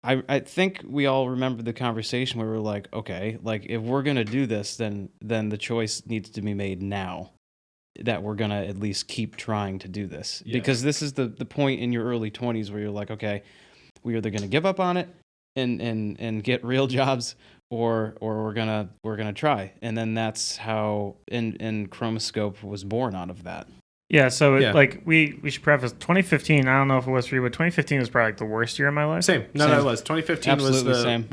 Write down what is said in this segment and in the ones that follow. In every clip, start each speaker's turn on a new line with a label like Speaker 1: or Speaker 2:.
Speaker 1: I think we all remember the conversation where we were like, okay, like if we're gonna do this, then the choice needs to be made now that we're gonna at least keep trying to do this, because this is the point in your early 20s where you're like, okay, we're either gonna give up on it and get real jobs, or we're gonna try, and then that's how and Chromoscope was born out of that.
Speaker 2: Yeah, so like we should preface 2015. I don't know if it was for you, but 2015 was probably like the worst year of my life.
Speaker 3: Same. No, it was. 2015
Speaker 1: Absolutely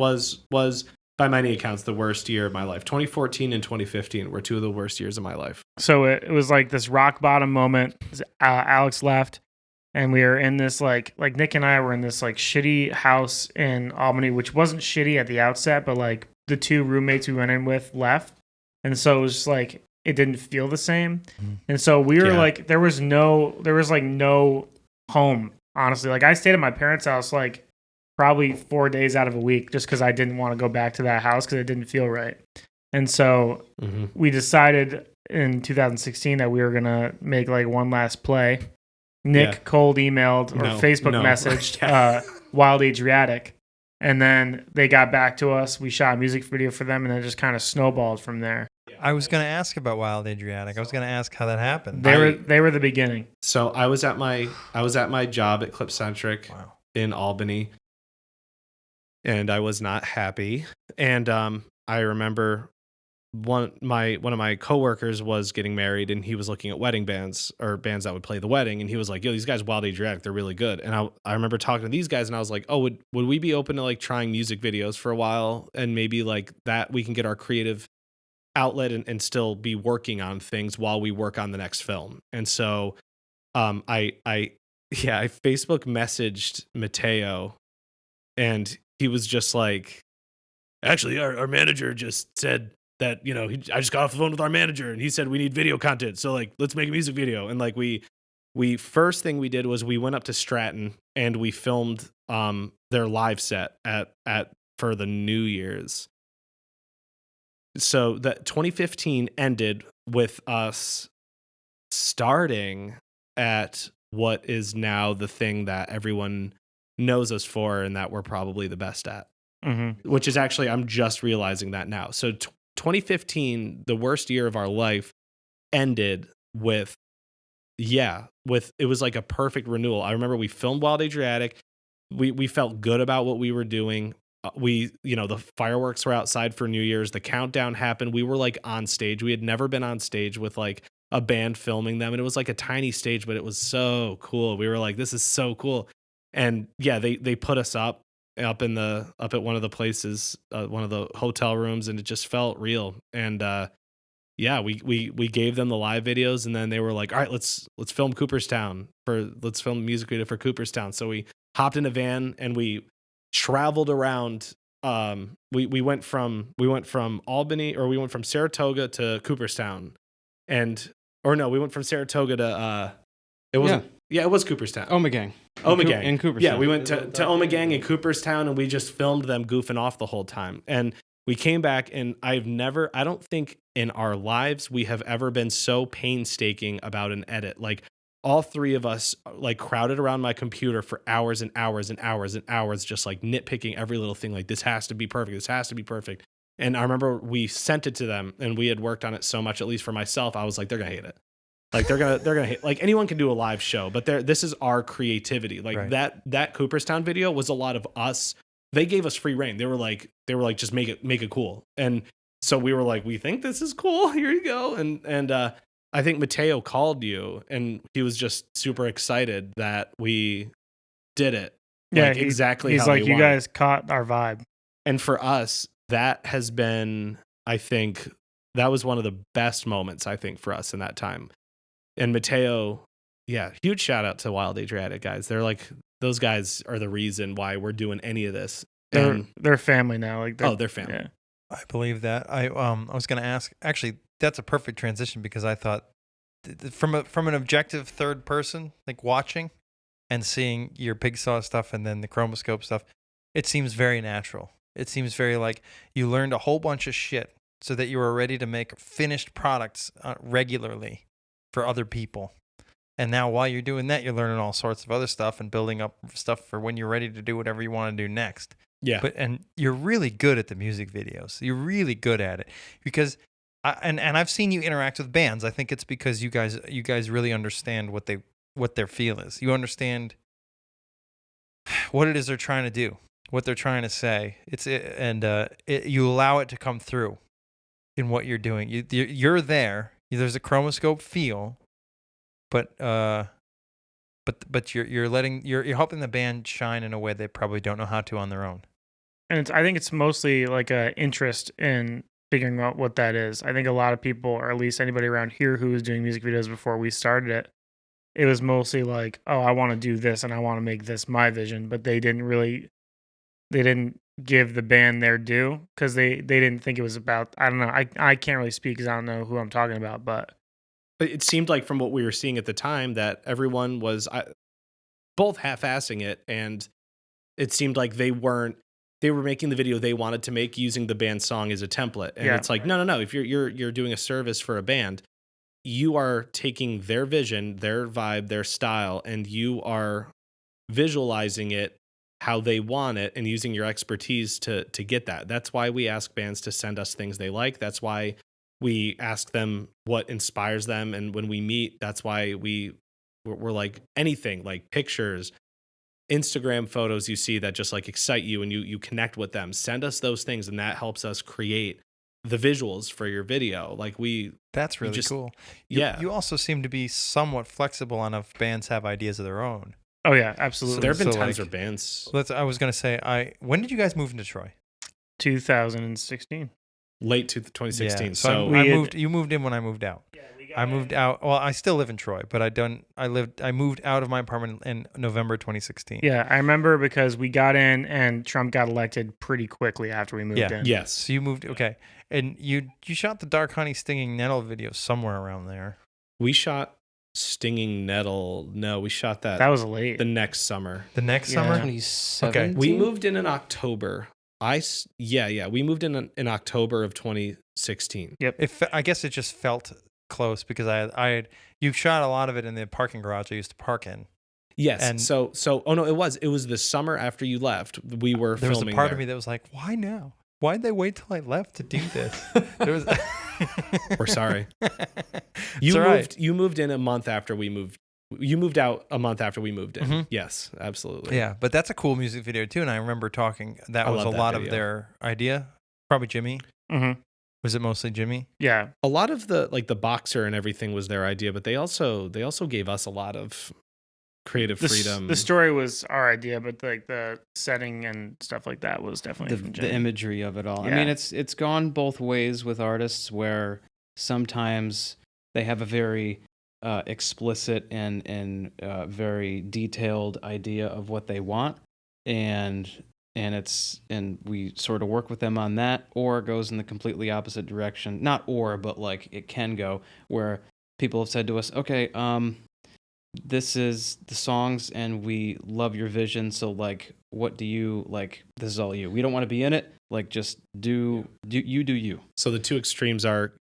Speaker 3: was by many accounts the worst year of my life. 2014 and 2015 were two of the worst years of my life.
Speaker 2: So it was like this rock bottom moment. Alex left, and we were in this like Nick and I were in this like shitty house in Albany, which wasn't shitty at the outset, but like the two roommates we went in with left, and so it was just like it didn't feel the same. And so we were like, there was like no home, honestly. Like I stayed at my parents' house like probably 4 days out of a week just because I didn't want to go back to that house because it didn't feel right. And so we decided in 2016 that we were going to make like one last play. Nick cold emailed or Facebook messaged Wild Adriatic. And then they got back to us. We shot a music video for them, and it just kind of snowballed from there.
Speaker 4: I was going to ask about Wild Adriatic. I was going to ask how that happened.
Speaker 2: They were the beginning.
Speaker 3: So I was at my job at Clipcentric in Albany, and I was not happy. And I remember one of my coworkers was getting married, and he was looking at wedding bands or bands that would play the wedding, and he was like, "Yo, these guys Wild Adriatic, they're really good." And I remember talking to these guys, and I was like, "Oh, would we be open to like trying music videos for a while, and maybe like that we can get our creative outlet and still be working on things while we work on the next film?" And so I Facebook messaged Mateo, and he was just like, "Actually, our manager just said that, you know, I just got off the phone with our manager, and he said we need video content, so like let's make a music video." And like we first thing we did was we went up to Stratton and we filmed their live set at for the New Year's. So that 2015 ended with us starting at what is now the thing that everyone knows us for and that we're probably the best at, which is actually, I'm just realizing that now. So 2015, the worst year of our life, ended with it was like a perfect renewal. I remember we filmed Wild Adriatic. We felt good about what we were doing. The fireworks were outside for New Year's. The countdown happened. We were like on stage. We had never been on stage with like a band filming them. And it was like a tiny stage, but it was so cool. We were like, this is so cool. And yeah, they put us up at one of the places, one of the hotel rooms, and it just felt real. And we gave them the live videos, and then they were like, all right, let's film Cooperstown let's film a music video for Cooperstown. So we hopped in a van and we traveled around. We went from Albany, or we went from Saratoga to Cooperstown, we went from Saratoga to it was Cooperstown.
Speaker 1: Omegang.
Speaker 3: In
Speaker 1: Cooperstown.
Speaker 3: Yeah, we went to Omegang and Cooperstown, and we just filmed them goofing off the whole time. And we came back, and I don't think in our lives we have ever been so painstaking about an edit. Like all three of us like crowded around my computer for hours and hours and hours and hours, just like nitpicking every little thing. Like, this has to be perfect. This has to be perfect. And I remember we sent it to them, and we had worked on it so much, at least for myself, I was like, they're going to hate it. Like they're gonna hate, like anyone can do a live show, but this is our creativity. Like that Cooperstown video was a lot of us. They gave us free reign. They were like, just make it cool. And so we were like, we think this is cool. Here you go. And I think Mateo called you, and he was just super excited that we did it.
Speaker 2: Yeah,
Speaker 3: like, exactly.
Speaker 2: He's
Speaker 3: how
Speaker 2: like, you guys caught our vibe.
Speaker 3: And for us, that has been, I think, that was one of the best moments, I think, for us in that time. And Mateo, huge shout out to Wild Adriatic guys. They're like, those guys are the reason why we're doing any of this.
Speaker 2: They're family now. Like
Speaker 3: they're family.
Speaker 4: Yeah. I believe that. I was going to ask. Actually, that's a perfect transition, because I thought from an objective third person, like watching and seeing your Pigsaw stuff and then the Chromoscope stuff, it seems very natural. It seems very like you learned a whole bunch of shit so that you were ready to make finished products regularly for other people. And now while you're doing that, you're learning all sorts of other stuff and building up stuff for when you're ready to do whatever you want to do next.
Speaker 3: Yeah.
Speaker 4: And you're really good at the music videos. You're really good at it because and I've seen you interact with bands. I think it's because you guys really understand what their feel is. You understand what it is they're trying to do, what they're trying to say. You allow it to come through in what you're doing. You're there. There's a Chromoscope feel, but you're helping the band shine in a way they probably don't know how to on their own.
Speaker 2: And I think it's mostly like a interest in figuring out what that is. I think a lot of people, or at least anybody around here who was doing music videos before we started it was mostly like, oh, I want to do this and I want to make this my vision. But they didn't give the band their due because they didn't think it was about, I don't know. I can't really speak because I don't know who I'm talking about, but
Speaker 3: it seemed like from what we were seeing at the time that everyone was both half-assing it, and it seemed like they were making the video they wanted to make using the band song as a template. And it's like, no. If you're doing a service for a band, you are taking their vision, their vibe, their style, and you are visualizing it how they want it and using your expertise to get that. That's why we ask bands to send us things they like. That's why we ask them what inspires them. And when we meet, that's why we're like anything, like pictures, Instagram photos you see that just like excite you and you connect with them. Send us those things, and that helps us create the visuals for your video. Like
Speaker 4: that's really cool. You also seem to be somewhat flexible on if bands have ideas of their own.
Speaker 2: Oh yeah, absolutely.
Speaker 3: So there have been times where bands.
Speaker 4: I was gonna say, when did you guys move into Troy?
Speaker 2: 2016.
Speaker 3: Late 2016.
Speaker 4: Yeah,
Speaker 3: so
Speaker 4: you moved in when I moved out. Yeah, I moved out. Well, I still live in Troy, but I moved out of my apartment in November 2016.
Speaker 2: Yeah, I remember because we got in and Trump got elected pretty quickly after we moved in.
Speaker 3: Yes.
Speaker 4: So you moved, okay. And you shot the Dark Honey Stinging Nettle video somewhere around there.
Speaker 3: We shot Stinging Nettle. No, we shot that.
Speaker 2: That was late.
Speaker 3: The next summer.
Speaker 4: The next summer?
Speaker 1: 2017?
Speaker 3: Okay. We moved in October. We moved in October of 2016.
Speaker 2: Yep.
Speaker 4: I guess it just felt close because you shot a lot of it in the parking garage I used to park in.
Speaker 3: Yes.
Speaker 4: And
Speaker 3: it was the summer after you left. We were
Speaker 4: there
Speaker 3: filming
Speaker 4: was a part
Speaker 3: there.
Speaker 4: of me that was like, why now? Why'd they wait till I left to do this?
Speaker 3: We're sorry. You moved in a month after we moved. You moved out a month after we moved in.
Speaker 4: Mm-hmm.
Speaker 3: Yes, absolutely.
Speaker 4: Yeah, but that's a cool music video too. And I remember talking. That was a lot of their idea. Probably Jimmy.
Speaker 2: Mm-hmm.
Speaker 4: Was it mostly Jimmy?
Speaker 2: Yeah.
Speaker 3: A lot of the boxer and everything was their idea, but they also gave us a lot of creative freedom.
Speaker 2: The story was our idea, but like the setting and stuff like that was definitely from Jimmy.
Speaker 1: The imagery of it all.
Speaker 2: Yeah.
Speaker 1: I mean, it's gone both ways with artists, where sometimes they have a very explicit and very detailed idea of what they want, and we sort of work with them on that, or it goes in the completely opposite direction. Not but like it can go where people have said to us, okay, this is the songs and we love your vision, so like what do you like? This is all you. We don't want to be in it. Like just do you.
Speaker 3: So the two extremes are,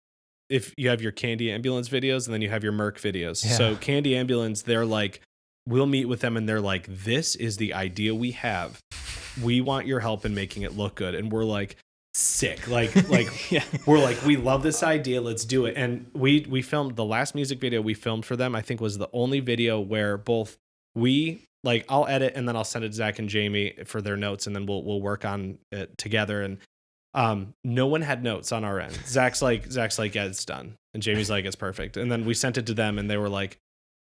Speaker 3: if you have your Candy Ambulance videos and then you have your Merc videos.
Speaker 4: Yeah.
Speaker 3: So Candy Ambulance, they're like, we'll meet with them and they're like, this is the idea we have. We want your help in making it look good. And we're like, sick. Like
Speaker 1: Yeah.
Speaker 3: We're like, we love this idea. Let's do it. And we filmed the last music video we filmed for them, I think was the only video where both I'll edit and then I'll send it to Zach and Jamie for their notes, and then we'll work on it together. And no one had notes on our end. Zach's like, yeah, it's done. And Jamie's like, it's perfect. And then we sent it to them and they were like,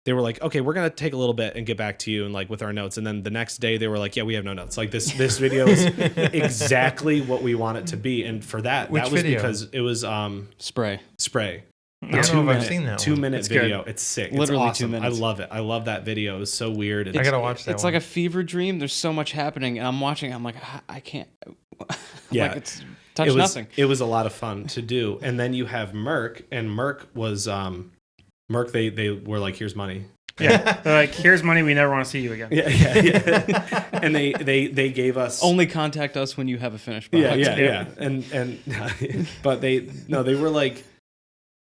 Speaker 3: okay, we're going to take a little bit and get back to you and like with our notes. And then the next day they were like, yeah, we have no notes. Like this video is exactly what we want it to be. And for that,
Speaker 4: Which
Speaker 3: that was
Speaker 4: video?
Speaker 3: because it was
Speaker 1: Spray.
Speaker 4: I don't know if I've seen that
Speaker 3: 2 minute
Speaker 2: It's
Speaker 3: video.
Speaker 2: good.
Speaker 3: It's sick.
Speaker 1: Literally
Speaker 3: it's awesome.
Speaker 1: 2 minutes.
Speaker 3: I love it. I love that video. It's so weird.
Speaker 4: I gotta watch that.
Speaker 1: It's like a fever dream. There's so much happening. And I'm watching. I'm like, I can't.
Speaker 3: Yeah.
Speaker 1: Like it's touch nothing.
Speaker 3: It was a lot of fun to do. And then you have Merc, and Merc was Merc. They were like, here's money.
Speaker 2: Yeah, they're like, here's money. We never want to see you again.
Speaker 3: Yeah. And they gave us
Speaker 1: Only contact us when you have a finished product.
Speaker 3: Yeah. And but they were like,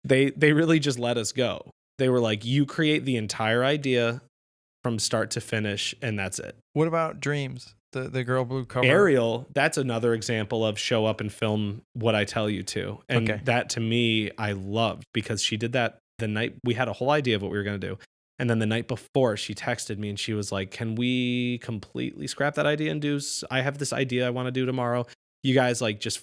Speaker 3: they really just let us go. They were like, you create the entire idea from start to finish, and that's it.
Speaker 4: What about Dreams? The girl blue cover.
Speaker 3: Ariel, that's another example of show up and film what I tell you to. And
Speaker 4: Okay.
Speaker 3: that to me, I loved because she did that the night we had a whole idea of what we were going to do. And then the night before she texted me and she was like, can we completely scrap that idea and I have this idea I want to do tomorrow. You guys like, just,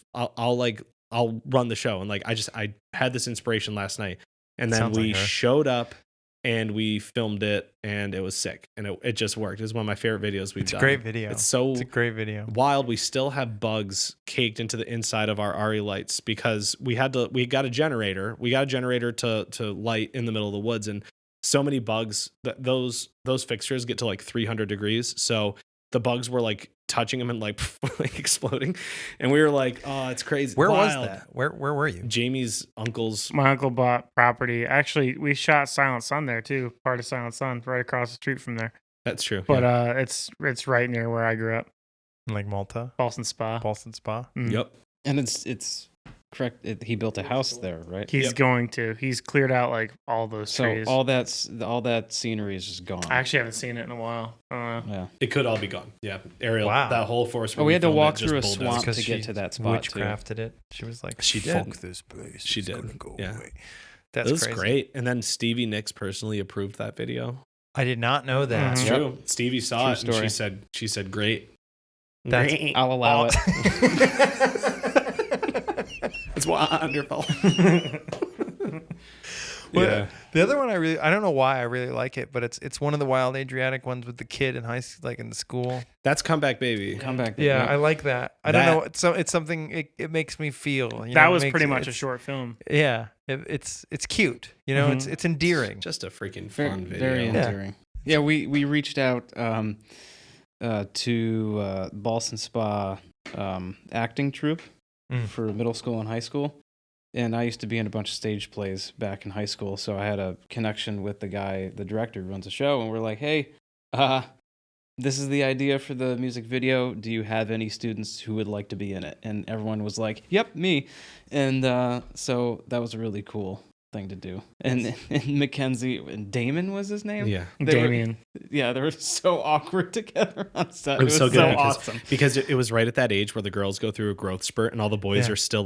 Speaker 3: I'll run the show. And like, I had this inspiration last night and then
Speaker 4: Sounds
Speaker 3: we
Speaker 4: like her.
Speaker 3: showed up and we filmed it and it was sick and it just worked. It was one of my favorite videos we've done.
Speaker 4: It's a great video.
Speaker 3: It's
Speaker 4: It's a great video.
Speaker 3: wild. We still have bugs caked into the inside of our RE lights because we got a generator. We got a generator to light in the middle of the woods, and so many bugs that those fixtures get to like 300 degrees. So the bugs were like touching them and like, like exploding, and we were like, "Oh, it's crazy."
Speaker 4: Where
Speaker 3: Wild.
Speaker 4: was that? Where were you?
Speaker 3: Jamie's uncle's.
Speaker 2: My uncle bought property. Actually, we shot Silent Sun there too. Part of Silent Sun, right across the street from there.
Speaker 3: That's true.
Speaker 2: But
Speaker 3: yeah.
Speaker 2: it's right near where I grew up,
Speaker 4: Like Malta?
Speaker 2: Boston Spa.
Speaker 4: Boston Spa?
Speaker 2: Mm.
Speaker 3: Yep.
Speaker 1: And it's correct. He built a house there, right?
Speaker 2: He's
Speaker 3: Yep.
Speaker 2: going to. He's cleared out like all those
Speaker 1: So
Speaker 2: trees.
Speaker 1: all that scenery is just gone.
Speaker 2: I actually haven't seen it in a while. I don't know.
Speaker 1: Yeah.
Speaker 3: It could all be gone. Yeah, Ariel.
Speaker 4: Wow.
Speaker 3: That whole forest.
Speaker 1: Oh,
Speaker 3: where
Speaker 1: we had to
Speaker 3: filmed
Speaker 1: walk
Speaker 3: it just
Speaker 1: through a
Speaker 3: bulldozed.
Speaker 1: swamp to
Speaker 4: Because
Speaker 1: get
Speaker 4: she
Speaker 1: to that spot too.
Speaker 4: witchcrafted it. She was like,
Speaker 3: She did.
Speaker 4: fuck this place.
Speaker 3: She
Speaker 4: It's
Speaker 3: did.
Speaker 4: gonna go
Speaker 3: Yeah.
Speaker 4: away. That's
Speaker 3: It was
Speaker 4: crazy.
Speaker 3: great. And then Stevie Nicks personally approved that video.
Speaker 4: I did not know that.
Speaker 2: Mhm.
Speaker 3: It's
Speaker 1: Yep.
Speaker 3: true. Stevie saw
Speaker 1: True
Speaker 3: it and
Speaker 1: story.
Speaker 3: she said great.
Speaker 4: That's-
Speaker 3: Great.
Speaker 1: I'll allow it.
Speaker 3: It's wonderful.
Speaker 4: Well,
Speaker 3: Yeah.
Speaker 4: The other one I don't know why I really like it, but it's one of the Wild Adriatic ones with the kid in high school, like in the school.
Speaker 3: That's Comeback Baby.
Speaker 1: Come back.
Speaker 4: Yeah, I like that. I don't
Speaker 3: That-
Speaker 4: know. It's something. It makes me feel.
Speaker 2: That
Speaker 4: it
Speaker 2: was
Speaker 4: makes-
Speaker 2: pretty much a
Speaker 4: it's-
Speaker 2: short film.
Speaker 4: Yeah, it's cute.
Speaker 2: Mhm.
Speaker 4: It's endearing.
Speaker 3: Just a freaking
Speaker 1: Very,
Speaker 3: fun video.
Speaker 1: very
Speaker 4: Yeah.
Speaker 1: endearing. Yeah, we reached out to Boston Spa acting troupe
Speaker 4: Mm.
Speaker 1: for middle school and high school. And I used to be in a bunch of stage plays back in high school, so I had a connection with the director who runs the show, and we're like, hey, this is the idea for the music video. Do you have any students who would like to be in it? And everyone was like, yep, me. And so that was a really cool thing to do. And Mackenzie, and Damon was his name?
Speaker 3: Yeah.
Speaker 1: They were-
Speaker 2: Damien.
Speaker 1: Yeah, they were so awkward together on set.
Speaker 3: It was so good
Speaker 1: awesome.
Speaker 3: because it was right at that age where the girls go through a growth spurt and all the boys
Speaker 4: Yeah.
Speaker 3: are still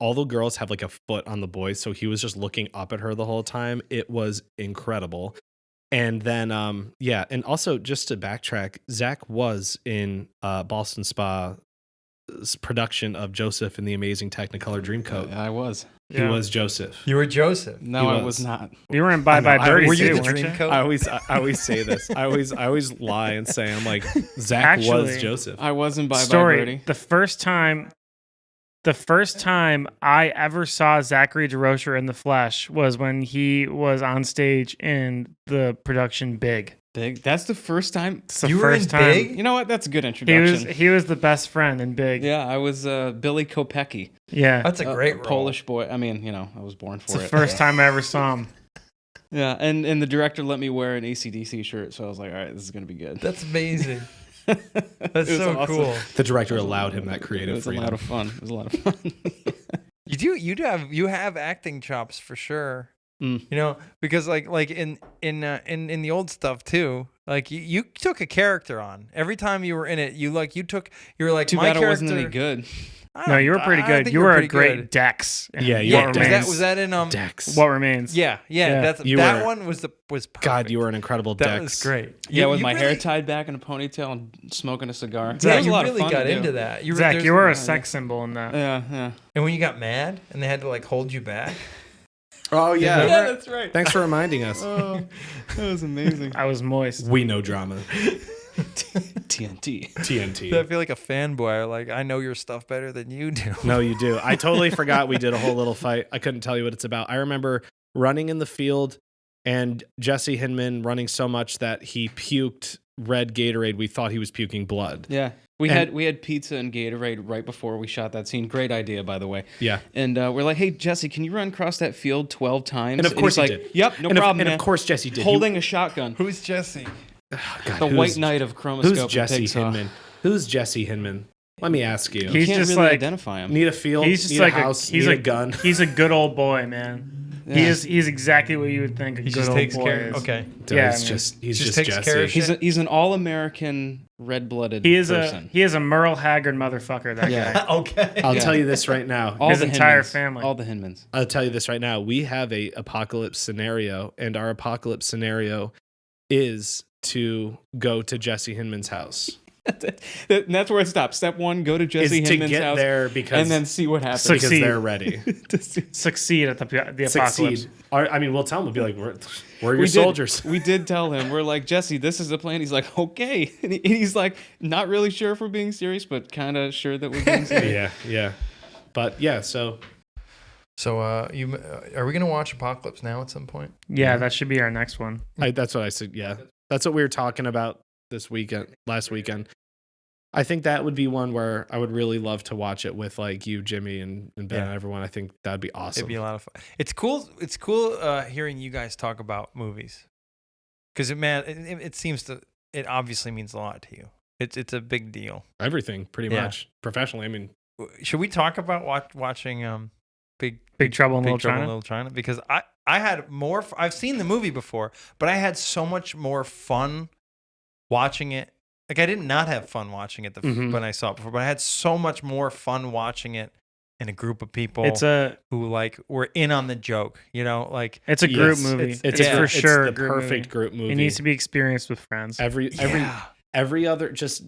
Speaker 3: all the girls have like a foot on the boys. So he was just looking up at her the whole time. It was incredible. And then, and also just to backtrack, Zach was in Boston Spa's production of Joseph in the Amazing Technicolor Dreamcoat.
Speaker 1: I was.
Speaker 3: He was Joseph.
Speaker 4: You were Joseph.
Speaker 1: No, I
Speaker 3: was.
Speaker 1: was not.
Speaker 2: You were in Bye Bye
Speaker 3: I know.
Speaker 2: Birdie
Speaker 4: Were you
Speaker 2: too,
Speaker 4: the
Speaker 2: weren't you?
Speaker 4: Dreamcoat?
Speaker 3: I always say this. I always lie and say I'm like Zach
Speaker 2: Actually,
Speaker 3: was Joseph.
Speaker 1: I wasn't Bye
Speaker 2: Story.
Speaker 1: Bye Birdie.
Speaker 2: The first time I ever saw Zachary DeRocher in the flesh was when he was on stage in the production Big.
Speaker 1: Big. That's the first time.
Speaker 2: It's the
Speaker 4: You were in
Speaker 2: first time.
Speaker 4: Big?
Speaker 1: You know what? That's a good
Speaker 2: He
Speaker 1: introduction.
Speaker 2: was the best friend in Big.
Speaker 1: Yeah, I was Billy Kopecki.
Speaker 2: Yeah.
Speaker 4: That's a great role.
Speaker 1: Polish boy. I mean, I was born
Speaker 2: It's
Speaker 1: for
Speaker 2: the
Speaker 1: it.
Speaker 2: first time I ever saw him.
Speaker 1: Yeah, and the director let me wear an AC/DC shirt, so I was like, all right, this is gonna be good.
Speaker 4: That's amazing.
Speaker 1: It
Speaker 4: That's
Speaker 1: was
Speaker 4: so
Speaker 1: awesome.
Speaker 4: cool.
Speaker 3: The director allowed him that
Speaker 1: It
Speaker 3: creative
Speaker 1: was a
Speaker 3: freedom.
Speaker 1: lot of fun. It was a lot of fun.
Speaker 4: You have acting chops for sure.
Speaker 1: Mm.
Speaker 4: Because like in the old stuff too, like you took a character on every time you were in it. You were like
Speaker 1: Too
Speaker 4: my
Speaker 1: bad
Speaker 4: character
Speaker 1: it wasn't any good.
Speaker 2: No, you were pretty
Speaker 4: I
Speaker 2: good.
Speaker 4: think
Speaker 2: You were a
Speaker 4: pretty
Speaker 2: great
Speaker 4: good.
Speaker 2: Dex. in
Speaker 3: Yeah,
Speaker 2: What
Speaker 3: yeah,
Speaker 2: Remains.
Speaker 4: Was that in
Speaker 3: Dex.
Speaker 2: What Remains?
Speaker 4: Yeah.
Speaker 2: Yeah.
Speaker 3: You
Speaker 4: That
Speaker 3: were-
Speaker 4: one was perfect.
Speaker 3: God, you were an incredible
Speaker 4: That
Speaker 3: Dex.
Speaker 4: was great.
Speaker 1: Yeah, with
Speaker 4: You
Speaker 1: my hair
Speaker 4: really-
Speaker 1: tied back in a ponytail and smoking a cigar.
Speaker 4: Yeah,
Speaker 1: That was
Speaker 4: you
Speaker 1: a lot
Speaker 4: really
Speaker 1: of fun
Speaker 4: got
Speaker 1: to do.
Speaker 4: into that.
Speaker 2: Zach,
Speaker 4: there's-
Speaker 2: you were a sex symbol in that.
Speaker 1: Yeah.
Speaker 4: And when you got mad and they had to like hold you back.
Speaker 3: Oh yeah.
Speaker 1: Yeah, that's right.
Speaker 3: Thanks for reminding us.
Speaker 1: Oh, that was amazing.
Speaker 2: I was moist.
Speaker 3: We know drama.
Speaker 1: TNT.
Speaker 3: TNT.
Speaker 4: I feel like a fanboy. Like I know your stuff better than you do.
Speaker 3: No, you do. I totally forgot we did a whole little fight. I couldn't tell you what it's about. I remember running in the field and Jesse Hinman running so much that he puked red Gatorade. We thought he was puking blood.
Speaker 1: Yeah. We
Speaker 3: And-
Speaker 1: had pizza and Gatorade right before we shot that scene. Great idea, by the way.
Speaker 3: Yeah.
Speaker 1: And we're like, hey, Jesse, can you run across that field 12 times?
Speaker 3: And of course
Speaker 1: he's
Speaker 3: he
Speaker 1: like,
Speaker 3: did.
Speaker 1: Yep, no
Speaker 3: and
Speaker 1: problem,
Speaker 3: and
Speaker 1: man.
Speaker 3: of course Jesse did.
Speaker 1: Holding a shotgun.
Speaker 4: Who's Jesse?
Speaker 3: God,
Speaker 1: The
Speaker 3: who's-
Speaker 1: White Knight of Chromoscope.
Speaker 3: Who's Jesse
Speaker 1: Pigsaw.
Speaker 3: Hinman? Who's Jesse Hinman? Let me ask you.
Speaker 2: He's
Speaker 1: Can't
Speaker 2: just
Speaker 1: really
Speaker 2: like-
Speaker 1: identify him.
Speaker 3: Need a field?
Speaker 2: He's just
Speaker 3: need
Speaker 2: like
Speaker 3: a house?
Speaker 2: he's
Speaker 3: need
Speaker 2: a
Speaker 3: a gun?
Speaker 2: He's a good old boy, man.
Speaker 1: Yeah.
Speaker 2: He's exactly what you would think a
Speaker 4: He
Speaker 2: good
Speaker 4: just
Speaker 2: old
Speaker 4: takes
Speaker 2: boy
Speaker 4: care.
Speaker 2: is.
Speaker 4: Okay.
Speaker 2: Yeah,
Speaker 3: he's
Speaker 2: man.
Speaker 3: just
Speaker 4: Just takes
Speaker 3: Jesse.
Speaker 4: care of shit.
Speaker 1: He's an all-American red-blooded person.
Speaker 2: He is a Merle Haggard motherfucker. That
Speaker 1: Yeah.
Speaker 2: guy.
Speaker 4: Okay.
Speaker 3: I'll
Speaker 1: Yeah.
Speaker 3: tell you this right now.
Speaker 1: All
Speaker 2: His
Speaker 1: the
Speaker 2: entire
Speaker 1: Hinmans.
Speaker 2: family.
Speaker 1: All the Hinmans.
Speaker 3: I'll tell you this right now. We have a apocalypse scenario, and our apocalypse scenario is to go to Jesse Hinman's house.
Speaker 1: That's where it stops. Step 1, go to Jesse
Speaker 3: Is to
Speaker 1: Hinman's
Speaker 3: get
Speaker 1: house
Speaker 3: there because
Speaker 1: and then see what happens.
Speaker 3: because
Speaker 2: Succeed.
Speaker 3: they're ready.
Speaker 2: Succeed at the apocalypse.
Speaker 3: Succeed. I mean, we'll tell them. We'll be like, we're your
Speaker 1: We
Speaker 3: soldiers.
Speaker 1: we did tell him. We're like, Jesse, this is the plan. He's like, okay. And he's like, not really sure if we're being serious, but kind of sure that we're being serious.
Speaker 3: Yeah. But yeah, so
Speaker 4: So, are we gonna watch Apocalypse Now at some point?
Speaker 2: Yeah, that should be our next one.
Speaker 3: that's what I said. Yeah, that's what we were talking about last weekend. I think that would be one where I would really love to watch it with like you, Jimmy, and Ben and everyone. I think that'd be awesome.
Speaker 4: It'd be a lot of fun. It's cool. It's cool hearing you guys talk about movies, because it seems to. It obviously means a lot to you. It's a big deal.
Speaker 3: Everything, pretty
Speaker 4: Yeah.
Speaker 3: much. Professionally, I mean,
Speaker 4: Should we talk about watching Big
Speaker 2: Trouble in
Speaker 4: Big
Speaker 2: Little
Speaker 4: Trouble in
Speaker 2: China?
Speaker 4: Little China? Because I had more. I've seen the movie before, but I had so much more fun watching it. Like I did not have fun watching it when I saw it before, but I had so much more fun watching it in a group of people who like were in on the joke. You know, like
Speaker 2: It's a group movie. It's for sure
Speaker 3: the
Speaker 2: a group
Speaker 3: perfect
Speaker 2: movie.
Speaker 3: group movie.
Speaker 2: It needs to be experienced with friends.
Speaker 3: Every other just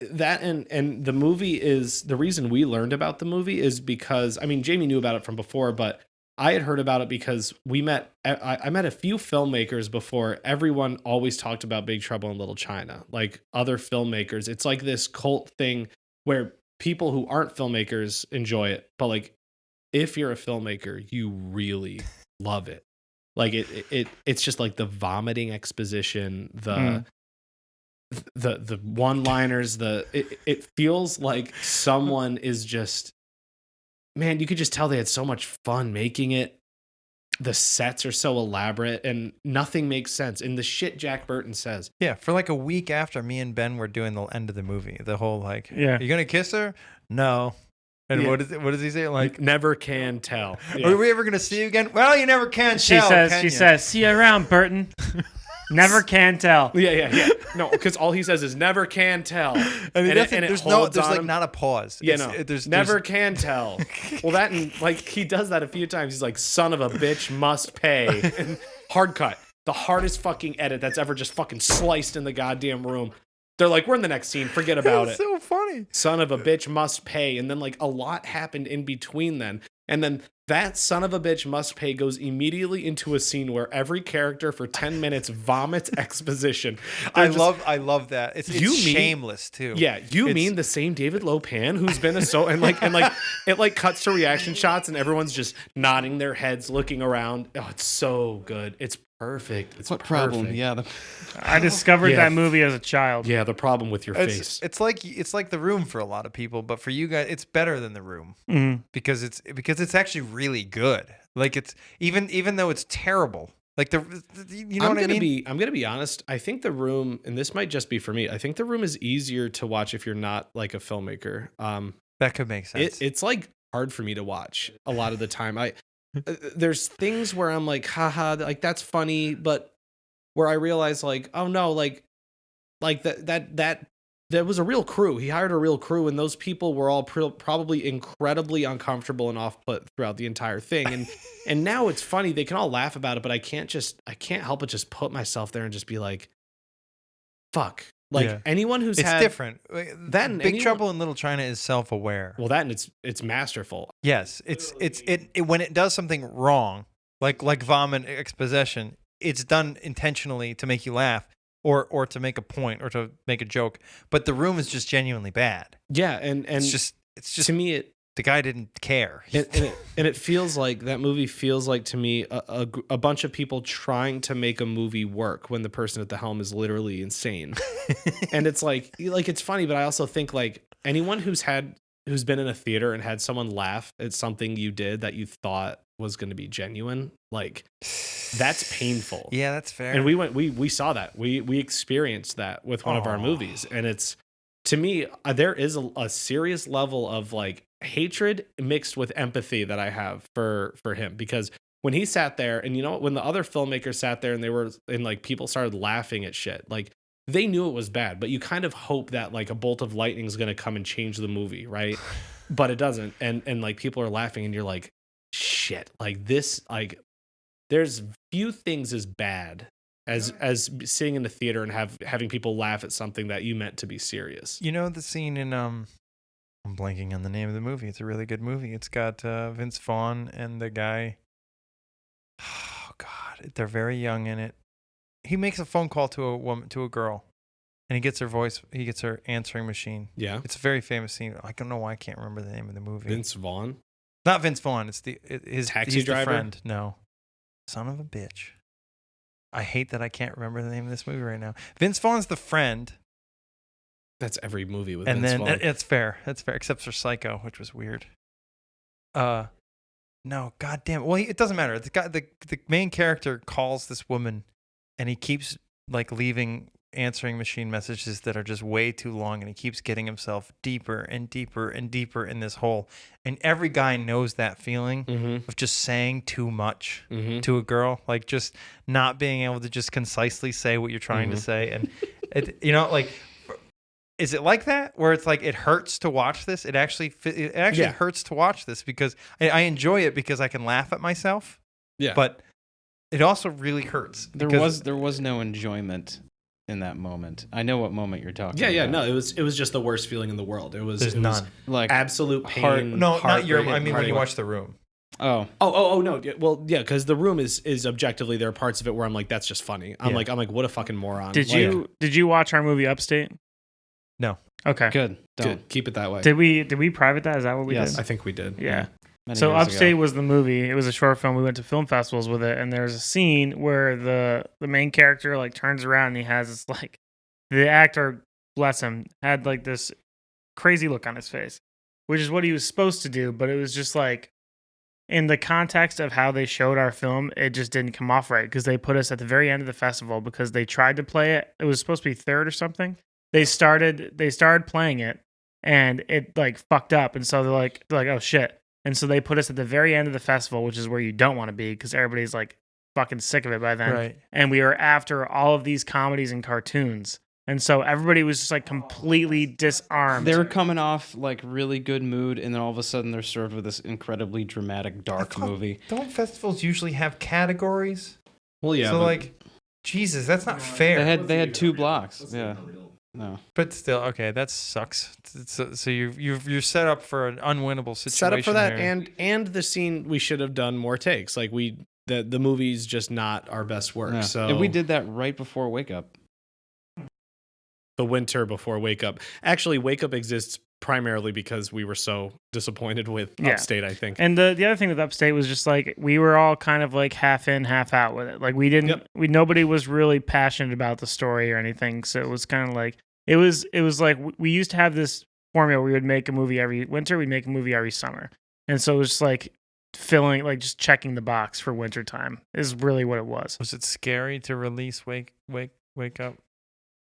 Speaker 3: that and the movie is the reason we learned about the movie is because I mean Jamie knew about it from before, but I had heard about it because I met a few filmmakers before. Everyone always talked about Big Trouble in Little China, like other filmmakers. It's like this cult thing where people who aren't filmmakers enjoy it, but like if you're a filmmaker, you really love it. Like it's just like the vomiting exposition, the one-liners, it feels like someone is just, man, you could just tell they had so much fun making it. The sets are so elaborate and nothing makes sense. And the shit Jack Burton says.
Speaker 4: Yeah, for like a week after me and Ben were doing the end of the movie, the whole like,
Speaker 2: Yeah.
Speaker 4: you gonna kiss her? No. And what does he say? Like,
Speaker 3: Never can tell. Yeah.
Speaker 4: are we ever gonna see you again? Well, you never can
Speaker 2: She
Speaker 4: tell.
Speaker 2: says,
Speaker 4: can
Speaker 2: she
Speaker 4: you?
Speaker 2: says, see you around, Burton. Never can tell.
Speaker 3: Yeah. No, because all he says is never can tell.
Speaker 4: I mean, there's
Speaker 3: holds
Speaker 4: like
Speaker 3: on him.
Speaker 4: not a pause.
Speaker 3: Yeah,
Speaker 4: It's-
Speaker 3: no.
Speaker 4: there's
Speaker 3: Never can tell. Well, that and like he does that a few times. He's like, son of a bitch must pay. And hard cut. The hardest fucking edit that's ever just fucking sliced in the goddamn room. They're like, we're in the next scene. Forget about it.
Speaker 4: so funny.
Speaker 3: Son of a bitch must pay. And then like a lot happened in between then. And then that son of a bitch must pay goes immediately into a scene where every character for 10 minutes vomits exposition.
Speaker 4: I love that. It's shameless too.
Speaker 3: Yeah, mean the same David Lopan who's been and it like cuts to reaction shots and everyone's just nodding their heads, looking around. Oh, it's so good. It's perfect. It's
Speaker 1: What
Speaker 3: perfect.
Speaker 1: problem? Yeah.
Speaker 2: I discovered that movie as a child.
Speaker 3: Yeah, the problem with your face.
Speaker 4: It's like The Room for a lot of people, but for you guys, it's better than The Room because it's actually really good. Like it's even though it's terrible. Like you know what I mean?
Speaker 3: I'm gonna be honest. I think The Room, and this might just be for me. I think The Room is easier to watch if you're not like a filmmaker.
Speaker 4: That could make sense.
Speaker 3: It's like hard for me to watch a lot of the time. There's things where I'm like, haha, like that's funny, but where I realize like, oh no, like that was a real crew. He hired a real crew, and those people were all probably incredibly uncomfortable and off-put throughout the entire thing. And now it's funny. They can all laugh about it, but I can't help but just put myself there and just be like, fuck. Like anyone who's
Speaker 4: it's different. Big Trouble in Little China is self-aware.
Speaker 3: Well, that and it's masterful.
Speaker 4: Yes, it's when it does something wrong, like vomit exposition, it's done intentionally to make you laugh or to make a point or to make a joke. But The Room is just genuinely bad.
Speaker 3: Yeah, and
Speaker 4: it's just
Speaker 3: to me
Speaker 4: the guy didn't care.
Speaker 3: And it feels like that movie feels like to me a bunch of people trying to make a movie work when the person at the helm is literally insane. And it's like it's funny, but I also think like anyone who's been in a theater and had someone laugh at something you did that you thought was going to be genuine, like that's painful.
Speaker 4: Yeah, that's fair.
Speaker 3: And we saw that. We experienced that with one of our movies, and it's, to me, there is a serious level of like hatred mixed with empathy that I have for him, because when he sat there, and when the other filmmakers sat there and like people started laughing at shit, like they knew it was bad, but you kind of hope that like a bolt of lightning is going to come and change the movie, right? But it doesn't, and like people are laughing, and you're like, shit, like this, like there's few things as bad as sitting in the theater and having people laugh at something that you meant to be serious.
Speaker 4: You know the scene in I'm blanking on the name of the movie. It's a really good movie. It's got Vince Vaughn and the guy. Oh God, they're very young in it. He makes a phone call to a girl, and he gets her answering machine.
Speaker 3: Yeah,
Speaker 4: it's a very famous scene. I don't know why I can't remember the name of the movie.
Speaker 3: Vince Vaughn,
Speaker 4: not Vince Vaughn. It's his
Speaker 3: taxi driver.
Speaker 4: The friend. No, son of a bitch. I hate that I can't remember the name of this movie right now. Vince Vaughn's the friend.
Speaker 3: That's every movie with
Speaker 4: and
Speaker 3: Vince
Speaker 4: then
Speaker 3: Vaughn.
Speaker 4: It's fair, except for Psycho, which was weird. No, goddamn. Well, it doesn't matter. The main character calls this woman, and he keeps like leaving answering machine messages that are just way too long, and he keeps getting himself deeper and deeper and deeper in this hole. And every guy knows that feeling of just saying too much to a girl, like just not being able to just concisely say what you're trying to say. And like, is it like that where it's like it hurts to watch this? It actually hurts to watch this because I enjoy it because I can laugh at myself. Yeah, but it also really hurts.
Speaker 1: There was no enjoyment in that moment. I know what moment you're talking about.
Speaker 3: Yeah, no, it was just the worst feeling in the world.
Speaker 4: There's none.
Speaker 3: Like absolute pain.
Speaker 4: Not your. I mean, when you watch The Room.
Speaker 3: Oh no. Well, yeah, because The Room is objectively, there are parts of it where I'm like, that's just funny. I'm like, what a fucking moron.
Speaker 2: Did you watch our movie Upstate?
Speaker 4: No.
Speaker 2: Okay.
Speaker 1: Good.
Speaker 3: Keep it that way.
Speaker 2: Did we private that? Is that what we did?
Speaker 3: I think we did.
Speaker 2: Yeah.
Speaker 1: Many
Speaker 2: so
Speaker 1: years
Speaker 2: Upstate
Speaker 1: ago.
Speaker 2: was the movie. It was a short film. We went to film festivals with it, and there's a scene where the main character like turns around and he has this like, the actor, bless him, had like this crazy look on his face, which is what he was supposed to do, but it was just like, in the context of how they showed our film, it just didn't come off right because they put us at the very end of the festival because they tried to play it. It was supposed to be third or something. They started playing it and it like fucked up, and so they're like oh shit. And so they put us at the very end of the festival, which is where you don't want to be because everybody's like fucking sick of it by then.
Speaker 4: Right.
Speaker 2: And we were after all of these comedies and cartoons. And so everybody was just like completely disarmed.
Speaker 1: They were coming off like really good mood, and then all of a sudden they're served with this incredibly dramatic, dark movie.
Speaker 4: Don't festivals usually have categories?
Speaker 3: Well, yeah.
Speaker 4: So like, Jesus, that's not fair.
Speaker 1: They had 2 blocks. Yeah. No.
Speaker 4: But still, okay, that sucks. So you're set up for an unwinnable situation.
Speaker 3: Set up for that,
Speaker 4: here.
Speaker 3: and the scene, we should have done more takes. Like the movie's just not our best work.
Speaker 1: Yeah.
Speaker 3: So
Speaker 1: And we did that right before Wake Up.
Speaker 3: The winter before Wake Up. Actually, Wake Up exists primarily because we were so disappointed with Upstate, I think.
Speaker 2: And the other thing with Upstate was just like we were all kind of like half in, half out with it. Like nobody was really passionate about the story or anything. So it was kind of like it was like we used to have this formula where we would make a movie every winter, we'd make a movie every summer. And so it was just like filling, like just checking the box for winter time is really what it was.
Speaker 4: Was it scary to release Wake Up?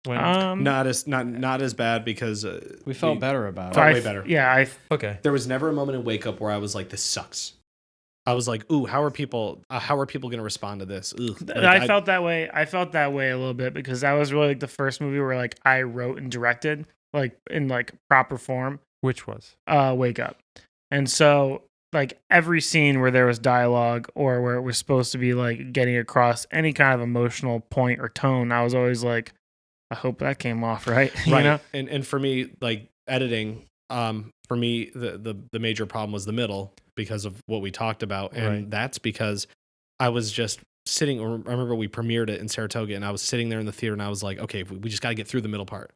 Speaker 3: Not as bad because
Speaker 1: we felt better about it.
Speaker 3: Felt way better.
Speaker 2: Yeah,
Speaker 4: okay.
Speaker 3: There was never a moment in Wake Up where I was like, "This sucks." I was like, "Ooh, how are people going to respond to this?" Like,
Speaker 2: I felt that way. I felt that way a little bit because that was really like the first movie where like I wrote and directed like in like proper form.
Speaker 4: Which was
Speaker 2: Wake Up, and so like every scene where there was dialogue or where it was supposed to be like getting across any kind of emotional point or tone, I was always like, I hope that came off right. You know?
Speaker 3: And for me, like editing, for me, the major problem was the middle because of what we talked about. And that's because I was just sitting, I remember we premiered it in Saratoga and I was sitting there in the theater and I was like, okay, we just got to get through the middle part.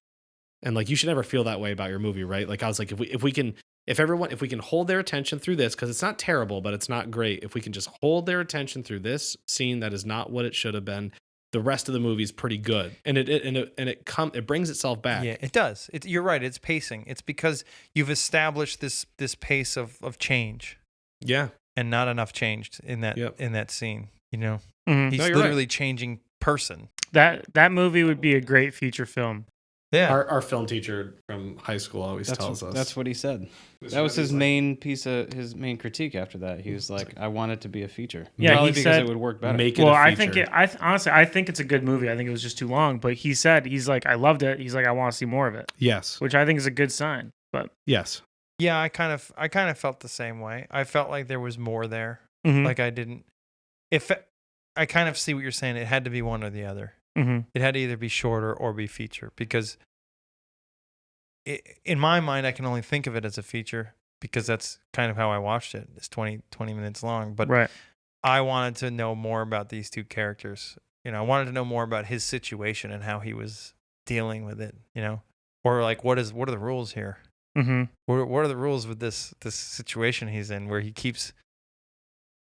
Speaker 3: And like, you should never feel that way about your movie, right? Like I was like, if we can hold their attention through this, because it's not terrible, but it's not great. If we can just hold their attention through this scene that is not what it should have been, the rest of the movie is pretty good, and it brings itself back.
Speaker 4: Yeah, it does. You're right. It's pacing. It's because you've established this pace of change.
Speaker 3: Yeah,
Speaker 4: and not enough changed in that scene. You know,
Speaker 2: Mm-hmm.
Speaker 4: He's literally changing person.
Speaker 2: That movie would be a great feature film.
Speaker 4: Yeah.
Speaker 3: Our film teacher from high school always tells us.
Speaker 1: That's what he said. That was his main his main critique after that. He was like, I want it to be a feature.
Speaker 2: Yeah,
Speaker 1: Probably
Speaker 2: he
Speaker 1: because
Speaker 2: said,
Speaker 1: it would work better.
Speaker 3: Make it
Speaker 2: well,
Speaker 3: a
Speaker 2: I
Speaker 3: feature.
Speaker 2: think honestly, I think it's a good movie. I think it was just too long. But he's like, I loved it. He's like, I want to see more of it,
Speaker 3: Yes.
Speaker 2: which I think is a good sign. But
Speaker 3: Yes.
Speaker 4: Yeah, I kind of felt the same way. I felt like there was more there.
Speaker 2: Mhm.
Speaker 4: Like I didn't. If I kind of see what you're saying, it had to be one or the other.
Speaker 2: Mhm.
Speaker 4: It had to either be shorter or be feature because in my mind, I can only think of it as a feature because that's kind of how I watched it. It's 20 minutes long, but
Speaker 2: right.
Speaker 4: I wanted to know more about these two characters. I wanted to know more about his situation and how he was dealing with it. Or like what are the rules here?
Speaker 2: Mhm.
Speaker 4: What are the rules with this situation he's in where he keeps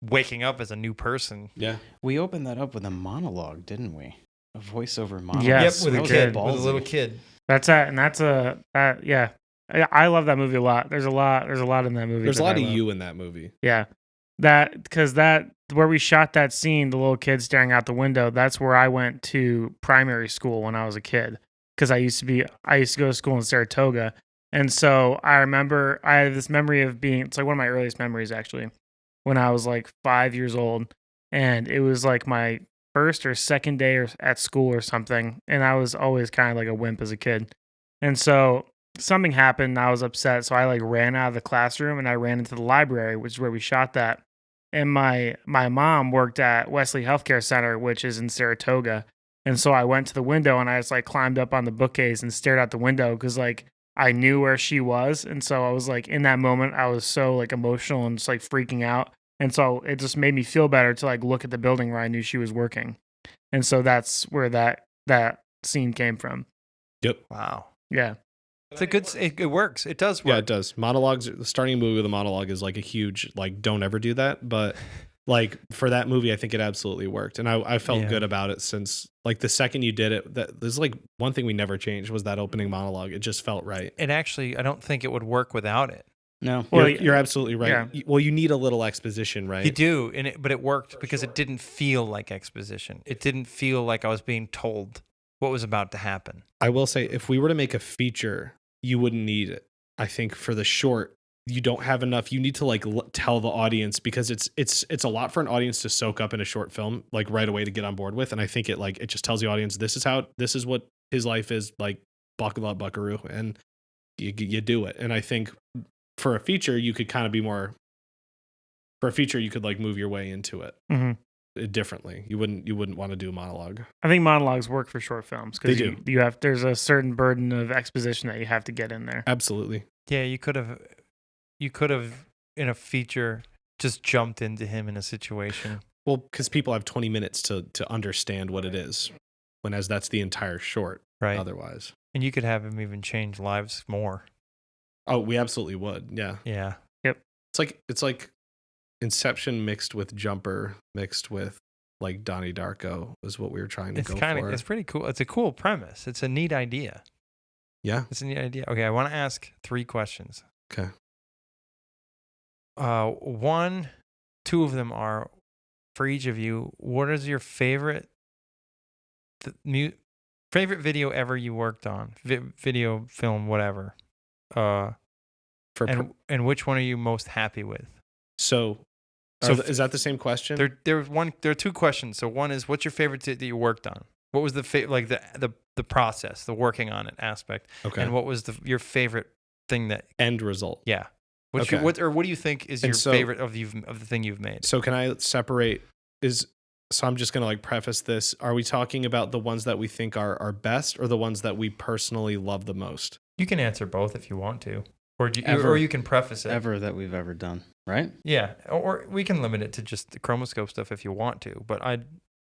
Speaker 4: waking up as a new person?
Speaker 3: Yeah.
Speaker 1: We opened that up with a monologue, didn't we? A voiceover monologue.
Speaker 2: Yes,
Speaker 4: with
Speaker 2: we
Speaker 4: a
Speaker 2: did.
Speaker 4: kid,
Speaker 1: Ballsy.
Speaker 4: with a little kid.
Speaker 2: That's yeah. I love that movie a lot. There's a lot in that movie.
Speaker 3: There's a
Speaker 2: that
Speaker 3: lot
Speaker 2: I
Speaker 3: of
Speaker 2: love.
Speaker 3: you in that movie.
Speaker 2: Yeah. Because where we shot that scene, the little kid staring out the window, that's where I went to primary school when I was a kid. Because I used to go to school in Saratoga. And so I remember I have this memory of it's like one of my earliest memories actually, when I was like 5 years old. And it was like my first or second day at school or something. And I was always kind of like a wimp as a kid. And so something happened and I was upset. So I like ran out of the classroom and I ran into the library, which is where we shot that. And my mom worked at Wesley Healthcare Center, which is in Saratoga. And so I went to the window and I just like climbed up on the bookcase and stared out the window because like I knew where she was. And so I was like, in that moment, I was so like emotional and just like freaking out. And so it just made me feel better to like look at the building where I knew she was working. And so that's where that scene came from.
Speaker 3: Yep.
Speaker 4: Wow.
Speaker 2: Yeah.
Speaker 4: It's a good. It works. It does work.
Speaker 3: Yeah, it does. Monologues. Starting a movie with a monologue is like a huge like. Don't ever do that. But like for that movie, I think it absolutely worked, and I felt good about it since like the second you did it. That there's like one thing we never changed was that opening monologue. It just felt right.
Speaker 4: And actually, I don't think it would work without it.
Speaker 1: No.
Speaker 2: Well,
Speaker 3: You're absolutely right.
Speaker 2: yeah.
Speaker 3: Well, you need a little exposition, right?
Speaker 4: You do, but it worked because it didn't feel like exposition. It didn't feel like I was being told what was about to happen.
Speaker 3: I will say, if we were to make a feature, you wouldn't need it. I think for the short, you don't have enough. You need to like tell the audience because it's a lot for an audience to soak up in a short film like right away to get on board with. And I think it just tells the audience this is what his life is like. Buckle up, Buckaroo, and you do it. And I think for a feature, you could kind of be more. For a feature, you could like move your way into it.
Speaker 2: Mm-hmm.
Speaker 3: Differently. You wouldn't want to do a monologue.
Speaker 2: I think monologues work for short films
Speaker 3: They
Speaker 2: because there's a certain burden of exposition that you have to get in there.
Speaker 3: Absolutely.
Speaker 4: Yeah, you could have in a feature just jumped into him in a situation.
Speaker 3: Well, because people have 20 minutes to understand what it is, whereas that's the entire short.
Speaker 4: Right.
Speaker 3: Otherwise,
Speaker 4: And you could have him even change lives more.
Speaker 3: oh, we absolutely would. Yeah.
Speaker 4: Yeah.
Speaker 3: It's like Inception mixed with Jumper mixed with like Donnie Darko is what we were trying to go for.
Speaker 4: It's pretty cool. It's a cool premise. It's a neat idea.
Speaker 3: Yeah.
Speaker 4: It's a neat idea. Okay, I want to ask 3 questions.
Speaker 3: Okay.
Speaker 4: Two of them are for each of you. What is your favorite favorite video ever you worked on? Video, film, whatever. And which one are you most happy with?
Speaker 3: So is that the same question?
Speaker 4: There are 2 questions. So one is, what's your favorite that you worked on? What was the the process, the working on it aspect?
Speaker 3: Okay.
Speaker 4: And what was your favorite thing that?
Speaker 3: End result.
Speaker 4: Yeah. What do you think is your favorite of the thing you've made?
Speaker 3: So can I separate? So I'm just gonna like preface this. Are we talking about the ones that we think are best, or the ones that we personally love the most?
Speaker 4: You can answer both if you want to, or
Speaker 1: Ever.
Speaker 4: you can preface it.
Speaker 1: Ever that we've ever done, right?
Speaker 4: Yeah, or we can limit it to just the Chromoscope stuff if you want to, but I'd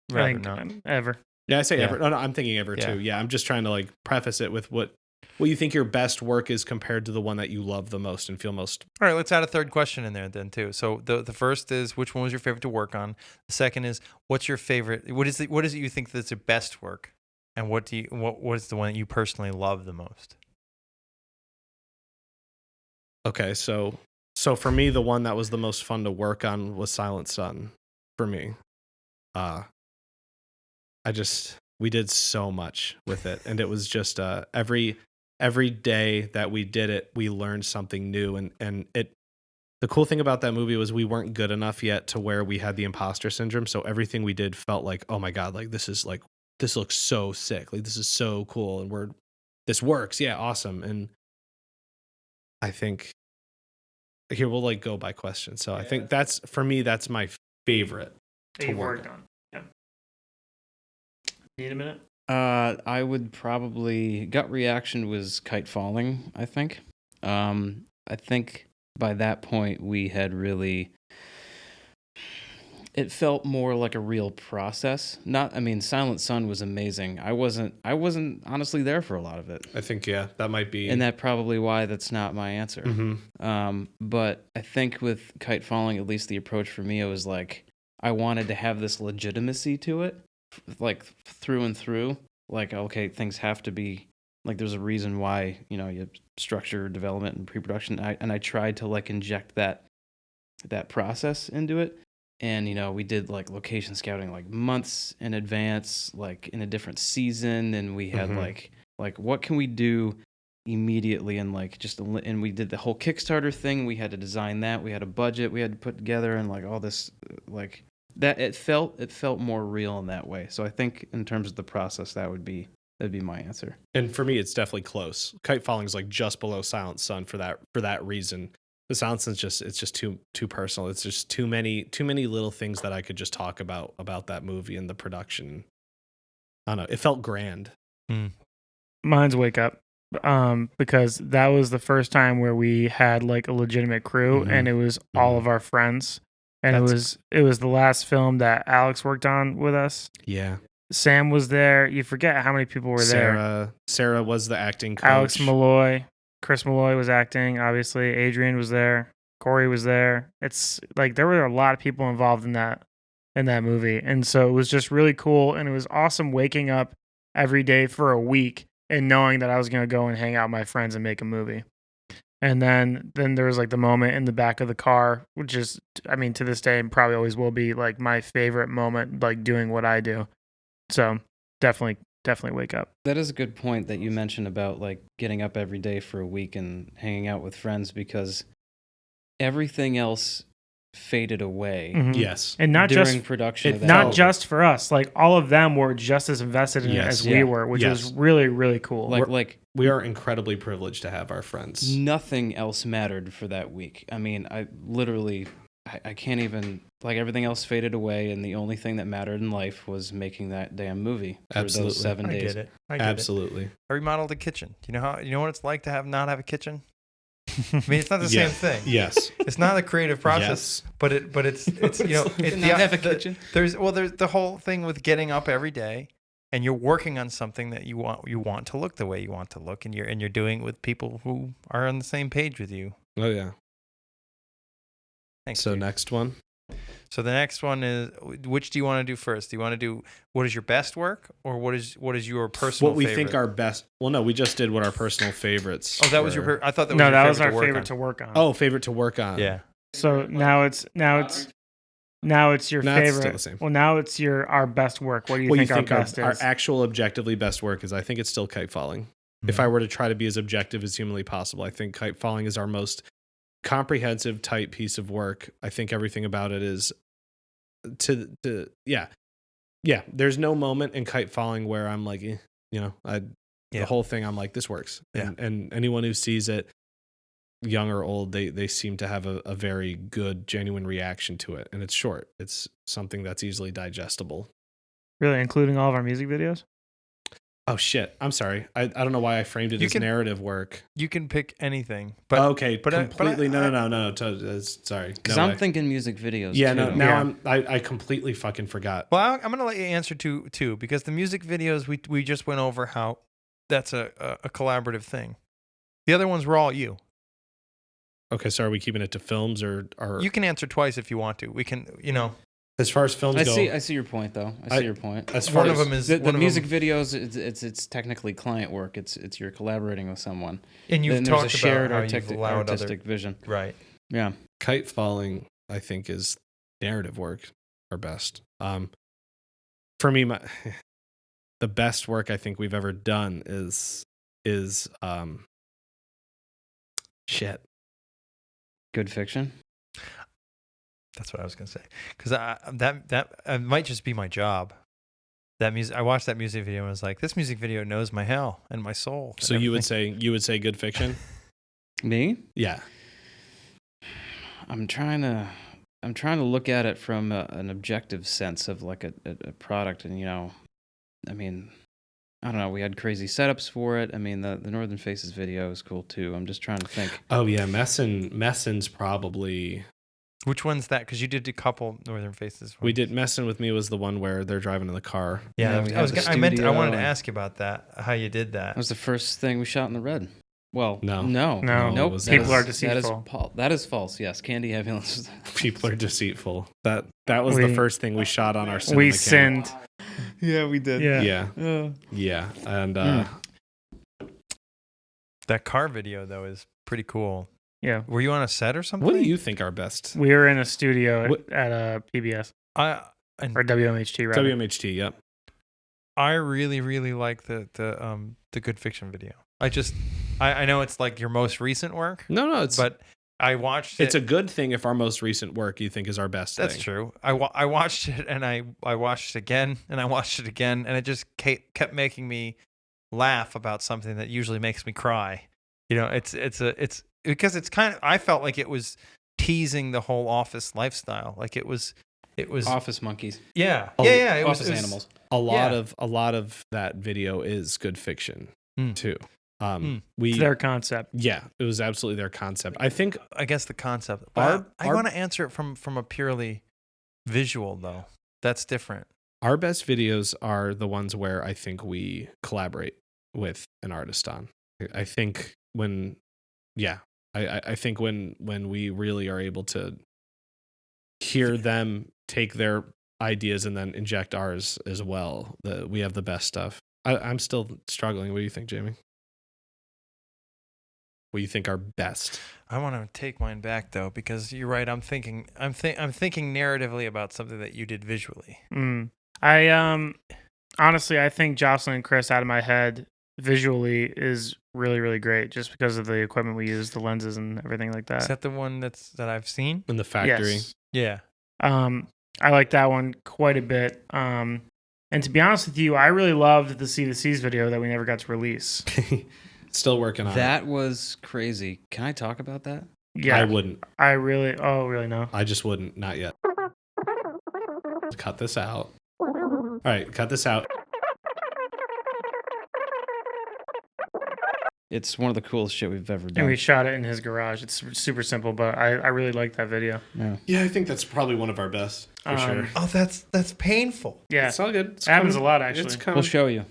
Speaker 4: rather not.
Speaker 2: Ever.
Speaker 3: Yeah, I say
Speaker 4: Yeah.
Speaker 3: ever. No, I'm thinking ever too. Yeah, I'm just trying to like preface it with what you think your best work is compared to the one that you love the most and feel most.
Speaker 4: All right, let's add a third question in there then too. So the first is, which one was your favorite to work on? The second is, what's your favorite? What is it you think that's your best work? And what is the one that you personally love the most?
Speaker 3: Okay, so for me, the one that was the most fun to work on was Silent Sun. For me, I We did so much with it, and it was just every day that we did it, we learned something new, and it. The cool thing about that movie was we weren't good enough yet to where we had the imposter syndrome. So everything we did felt like, oh my God, like this looks so sick. Like this is so cool. And this works. Yeah. Awesome. And I think here we'll like go by question. So I think that's my favorite
Speaker 2: that
Speaker 3: to
Speaker 2: you've
Speaker 3: work
Speaker 2: worked on. Yeah. Need a minute?
Speaker 1: I would probably gut reaction was kite falling, I think. I think by that point we had really it felt more like a real process. Silent Sun was amazing. I wasn't honestly there for a lot of it.
Speaker 3: I think, yeah, that might be.
Speaker 1: And that probably why that's not my answer.
Speaker 3: Mm-hmm.
Speaker 1: But I think with kite falling, at least the approach for me, it was like I wanted to have this legitimacy to it, like through and through. Like, okay, things have to be like there's a reason why, you have structure, development, and pre-production. And I tried to like inject that process into it. And, we did like location scouting like months in advance, like in a different season. And we had like what can we do immediately? And like and we did the whole Kickstarter thing. We had to design that. We had a budget we had to put together and like all this, like that. It felt more real in that way. So I think in terms of the process, that'd be my answer.
Speaker 3: And for me, it's definitely close. Kite falling is like just below Silent Sun for that reason. The Silent Sun's it's just too personal. It's just too many little things that I could just talk about that movie and the production. I don't know. It felt grand.
Speaker 2: Mine's Wake Up. Because that was the first time where we had like a legitimate crew, and it was all of our friends. And it was the last film that Alex worked on with us.
Speaker 3: Yeah.
Speaker 2: Sam was there. You forget how many people were there.
Speaker 3: Sarah was the acting coach.
Speaker 2: Alex Malloy. Chris Malloy was acting, obviously. Adrian was there. Corey was there. It's like there were a lot of people involved in that movie. And so it was just really cool. And it was awesome waking up every day for a week and knowing that I was going to go and hang out with my friends and make a movie. And then there was like the moment in the back of the car, which is, to this day, and probably always will be like my favorite moment, like doing what I do. So definitely Wake Up.
Speaker 1: That is a good point that you mentioned about like getting up every day for a week and hanging out with friends, because everything else faded away.
Speaker 3: Yes.
Speaker 2: And not
Speaker 1: during
Speaker 2: just
Speaker 1: production.
Speaker 2: Not just for us. Like all of them were just as invested in it as we were, which was really, really cool.
Speaker 1: Like
Speaker 3: we are incredibly privileged to have our friends.
Speaker 1: Nothing else mattered for that week. I literally I can't even, like, everything else faded away, and the only thing that mattered in life was making that damn movie for
Speaker 3: Absolutely.
Speaker 1: those 7 days.
Speaker 4: I get it.
Speaker 3: Absolutely.
Speaker 4: I remodeled a kitchen. Do you know what it's like to not have a kitchen? It's not the same thing.
Speaker 3: Yes.
Speaker 4: It's not a creative process, but it's it's
Speaker 1: have a kitchen.
Speaker 4: There's the whole thing with getting up every day, and you're working on something that you want to look the way you want to look, and you're doing it with people who are on the same page with you.
Speaker 3: Oh yeah.
Speaker 4: Thanks.
Speaker 3: So
Speaker 4: dude.
Speaker 3: next one.
Speaker 4: So the next one is, which do you want to do first? Do you want to do what is your best work, or what is your personal?
Speaker 3: What we
Speaker 4: favorite?
Speaker 3: think our best. Well, no, we just did what our personal favorites.
Speaker 4: Oh, that was your. I thought that was
Speaker 2: no,
Speaker 4: your
Speaker 2: that was
Speaker 4: favorite
Speaker 2: our
Speaker 4: to
Speaker 2: favorite to work on.
Speaker 3: Oh, favorite to work on.
Speaker 4: Yeah.
Speaker 2: So now it's your
Speaker 3: No, it's
Speaker 2: favorite.
Speaker 3: still the same.
Speaker 2: Well, now it's our best work. What do you think our best
Speaker 3: our
Speaker 2: is?
Speaker 3: actual objectively best work is? I think it's still kite falling. Mm-hmm. If I were to try to be as objective as humanly possible, I think kite falling is our most comprehensive, tight piece of work. I think everything about it is yeah. There's no moment in kite falling where I'm like, the whole thing. I'm like, this works.
Speaker 4: Yeah.
Speaker 3: And anyone who sees it, young or old, they seem to have a very good, genuine reaction to it. And it's short. It's something that's easily digestible.
Speaker 2: Really, including all of our music videos?
Speaker 3: Oh shit! I'm sorry. I don't know why I framed it as narrative work.
Speaker 4: You can pick anything, but
Speaker 3: okay, completely. No. Sorry,
Speaker 1: because I'm thinking music videos.
Speaker 3: Yeah,
Speaker 1: too.
Speaker 3: no. Now I completely fucking forgot.
Speaker 4: Well, I'm gonna let you answer too, because the music videos we just went over how that's a collaborative thing. The other ones were all you.
Speaker 3: Okay, so are we keeping it to films or?
Speaker 4: You can answer twice if you want to. We can,
Speaker 3: As far as films go,
Speaker 1: I see your point though. I see your point.
Speaker 3: As far
Speaker 4: one
Speaker 3: as
Speaker 4: of them is
Speaker 1: the music videos. It's technically client work. It's you're collaborating with someone.
Speaker 4: And you've
Speaker 1: then
Speaker 4: talked
Speaker 1: there's a shared
Speaker 4: about how you've allowed
Speaker 1: artistic vision.
Speaker 4: Right.
Speaker 1: Yeah.
Speaker 3: Kite falling, I think, is narrative work our best. For me, the best work I think we've ever done is shit.
Speaker 1: Good fiction.
Speaker 4: That's what I was gonna say. Because that might just be my job. That music. I watched that music video and was like, this music video knows my hell and my soul. And
Speaker 3: So you would say good fiction?
Speaker 1: Me?
Speaker 3: Yeah.
Speaker 1: I'm trying to look at it from an objective sense of like a product, and I mean, I don't know. We had crazy setups for it. I mean, the Northern Faces video is cool too. I'm just trying to think.
Speaker 3: Oh yeah, Messin's probably.
Speaker 4: Which one's that? Because you did a couple Northern Faces.
Speaker 3: We did Messin' with Me was the one where they're driving in the car.
Speaker 4: Yeah,
Speaker 1: we
Speaker 4: I
Speaker 1: had the
Speaker 4: I wanted to
Speaker 1: studio.
Speaker 4: ask you about that. How you did that?
Speaker 1: That was the first thing we shot in the red. Well,
Speaker 3: No.
Speaker 1: no,
Speaker 2: No,
Speaker 1: nope.
Speaker 3: it was-
Speaker 2: People are
Speaker 1: That
Speaker 2: deceitful.
Speaker 1: that is false. Yes, Candy Ambulance.
Speaker 3: People are deceitful. That was
Speaker 2: We-
Speaker 3: the first thing we shot on our cinema
Speaker 2: We
Speaker 3: camera.
Speaker 2: sinned.
Speaker 1: Yeah, we did.
Speaker 2: Yeah.
Speaker 3: Yeah, and
Speaker 4: That car video though is pretty cool.
Speaker 2: Yeah.
Speaker 4: Were you on a set or something?
Speaker 3: what do you think are best?
Speaker 2: We were in a studio
Speaker 3: What-
Speaker 2: at PBS
Speaker 4: I
Speaker 2: or WMHT, rather.
Speaker 3: WMHT. Yep.
Speaker 4: I really really like the good fiction video. I know it's like your most recent work,
Speaker 3: No, it's
Speaker 4: but I watched it.
Speaker 3: it's a good thing if our most recent work you think is our best
Speaker 4: That's
Speaker 3: thing.
Speaker 4: true. I watched it and I watched it again and I watched it again and it just kept making me laugh about something that usually makes me cry. It's because it's kind of, I felt like it was teasing the whole office lifestyle. Like it was
Speaker 1: Office monkeys.
Speaker 4: yeah.
Speaker 3: Oh,
Speaker 4: Yeah. It
Speaker 1: Office
Speaker 4: was
Speaker 1: animals.
Speaker 3: A lot
Speaker 4: Yeah.
Speaker 3: of that video is good fiction
Speaker 4: Mm.
Speaker 3: too.
Speaker 4: Mm.
Speaker 3: We
Speaker 2: It's their concept.
Speaker 3: yeah, it was absolutely their concept. I think
Speaker 4: I guess the concept. But I
Speaker 3: our-
Speaker 4: want to answer it from a purely visual though. That's different.
Speaker 3: our best videos are the ones where I think we collaborate with an artist on. I think when I think when we really are able to hear them take their ideas and then inject ours as well, we have the best stuff. I'm still struggling. What do you think, Jamie? What do you think are best?
Speaker 4: I want to take mine back though because you're right. I'm thinking narratively about something that you did visually.
Speaker 2: I honestly, I think Jocelyn and Chris Out of My Head visually is really, really great just because of the equipment we use, the lenses and everything like that.
Speaker 4: Is that the one that I've seen?
Speaker 3: In the factory.
Speaker 2: Yes.
Speaker 4: Yeah.
Speaker 2: I like that one quite a bit. And to be honest with you, I really loved the C to C's video that we never got to release.
Speaker 3: Still working on it.
Speaker 1: That was crazy. Can I talk about that?
Speaker 2: Yeah,
Speaker 3: I wouldn't.
Speaker 2: really no.
Speaker 3: I just wouldn't. Not yet. Cut this out. All right, cut this out.
Speaker 1: It's one of the coolest shit we've ever
Speaker 2: And
Speaker 1: done.
Speaker 2: we shot it in his garage. It's super simple, but I really like that video.
Speaker 1: Yeah.
Speaker 3: Yeah, I think that's probably one of our best for sure.
Speaker 4: Oh, that's painful.
Speaker 2: Yeah,
Speaker 3: It's all good. It's
Speaker 2: it happens
Speaker 3: coming.
Speaker 2: a lot actually.
Speaker 3: It's coming.
Speaker 1: We'll show you.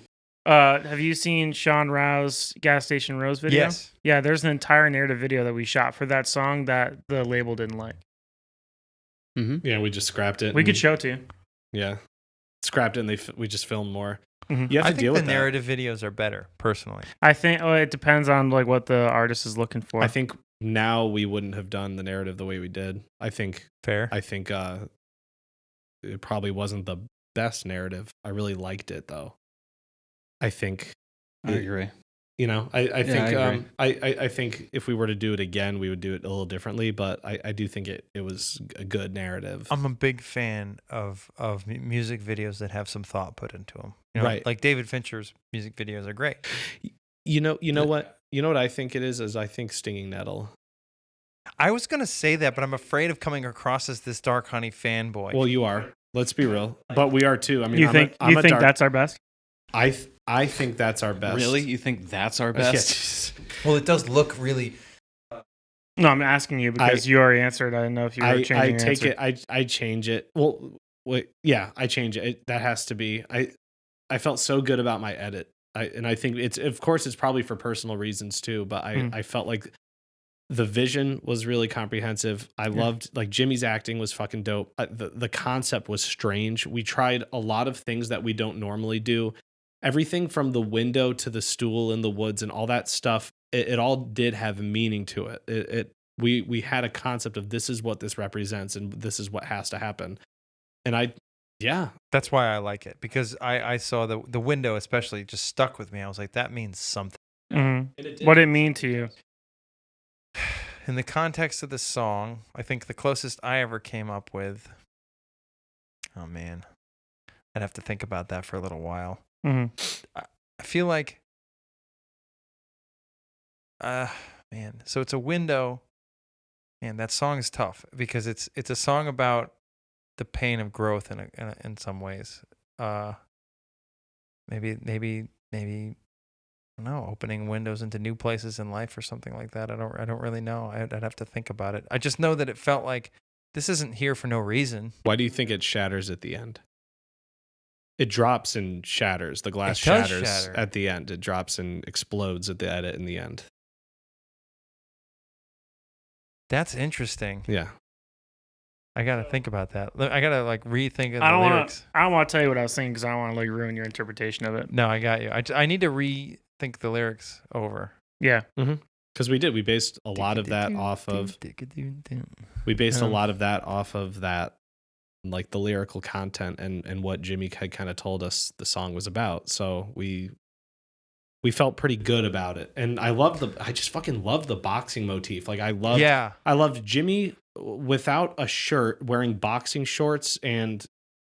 Speaker 2: Have you seen Sean Rao's Gas Station Rose video?
Speaker 4: Yes.
Speaker 2: Yeah, there's an entire narrative video that we shot for that song that the label didn't like.
Speaker 1: Mm-hmm.
Speaker 3: Yeah, we just scrapped it.
Speaker 2: We
Speaker 3: and-
Speaker 2: could show it to you.
Speaker 3: Yeah, scrapped it, and we just filmed more.
Speaker 2: Mhm.
Speaker 3: You have
Speaker 4: I
Speaker 3: to
Speaker 4: think
Speaker 3: deal
Speaker 4: the
Speaker 3: with
Speaker 4: narrative videos are better, personally.
Speaker 2: I think it depends on like what the artist is looking for.
Speaker 3: that. I think now we wouldn't have done the narrative the way we did. I think
Speaker 4: Fair.
Speaker 3: it probably wasn't the best narrative. I really liked it though. I think
Speaker 1: I agree.
Speaker 3: I think
Speaker 1: agree.
Speaker 3: I think if we were to do it again, we would do it a little differently. But I do think it was a good narrative.
Speaker 4: I'm a big fan of music videos that have some thought put into them.
Speaker 3: Right.
Speaker 4: Like David Fincher's music videos are great.
Speaker 3: You know what I think it is I think Stinging Nettle.
Speaker 4: I was going to say that, but I'm afraid of coming across as this Dark Honey fanboy.
Speaker 3: Well, you are. Let's be real. But we are too. I mean,
Speaker 2: you think that's our best?
Speaker 3: I think that's our best.
Speaker 1: Really? You think that's our best?
Speaker 4: Well, it does look really...
Speaker 2: No, I'm asking you because you already answered. I didn't know if you were changing
Speaker 3: I
Speaker 2: your
Speaker 3: take
Speaker 2: answer.
Speaker 3: it. I change it. Well, wait, yeah, I change it. That has to be. I felt so good about my edit. And I think of course it's probably for personal reasons too. But I felt like the vision was really comprehensive. I loved like Jimmy's acting was fucking dope. The concept was strange. We tried a lot of things that we don't normally do. Everything from the window to the stool in the woods and all that stuff, it all did have meaning to it. We had a concept of this is what this represents and this is what has to happen. And Yeah.
Speaker 4: That's why I like it, because I saw the window especially just stuck with me. I was like, that means something.
Speaker 2: What did it mean to you?
Speaker 4: In the context of the song, I think the closest I ever came up with, oh man, I'd have to think about that for a little while. I feel like, man, so it's a window. Man, that song is tough because it's a song about the pain of growth in some ways. Maybe I don't know, opening windows into new places in life or something like that. I don't really know. I'd have to think about it. I just know that it felt like this isn't here for no reason.
Speaker 3: Why do you think it shatters at the end? It drops and shatters. The glass
Speaker 4: It does
Speaker 3: shatters
Speaker 4: shatter.
Speaker 3: at the end. It drops and explodes at the edit in the end.
Speaker 4: That's interesting.
Speaker 3: Yeah.
Speaker 4: I gotta think about that. I gotta like rethink of
Speaker 2: I
Speaker 4: the
Speaker 2: don't
Speaker 4: lyrics.
Speaker 2: want to tell you what I was thinking because I don't want to like ruin your interpretation of it.
Speaker 4: No, I got you. I need to rethink the lyrics over.
Speaker 2: Yeah.
Speaker 3: Because we did. We based a lot of that off of. We based a lot of that off of that, like the lyrical content and what Jimmy had kind of told us the song was about. So we felt pretty good about it. And I just fucking love the boxing motif. Like I loved Jimmy without a shirt wearing boxing shorts and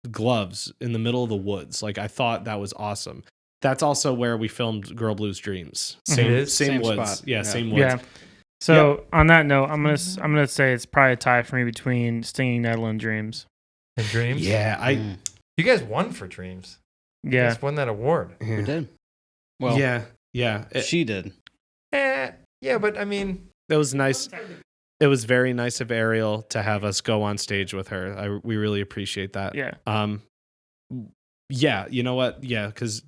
Speaker 3: gloves in the middle of the woods. Like I thought that was awesome. That's also where we filmed Girl Blues Dreams. Same woods.
Speaker 1: spot.
Speaker 3: Yeah, same woods.
Speaker 2: Yeah. So on that note, I'm gonna say it's probably a tie for me between Stinging Nettle and Dreams.
Speaker 4: And Dreams?
Speaker 3: Yeah,
Speaker 4: You guys won for Dreams. You
Speaker 2: Yeah.
Speaker 4: guys won that award.
Speaker 1: We did. Well,
Speaker 3: yeah.
Speaker 1: she did.
Speaker 4: Yeah, but I mean,
Speaker 3: It was nice. It was very nice of Ariel to have us go on stage with her. We really appreciate that.
Speaker 2: Yeah.
Speaker 3: Yeah, you know what? Yeah, because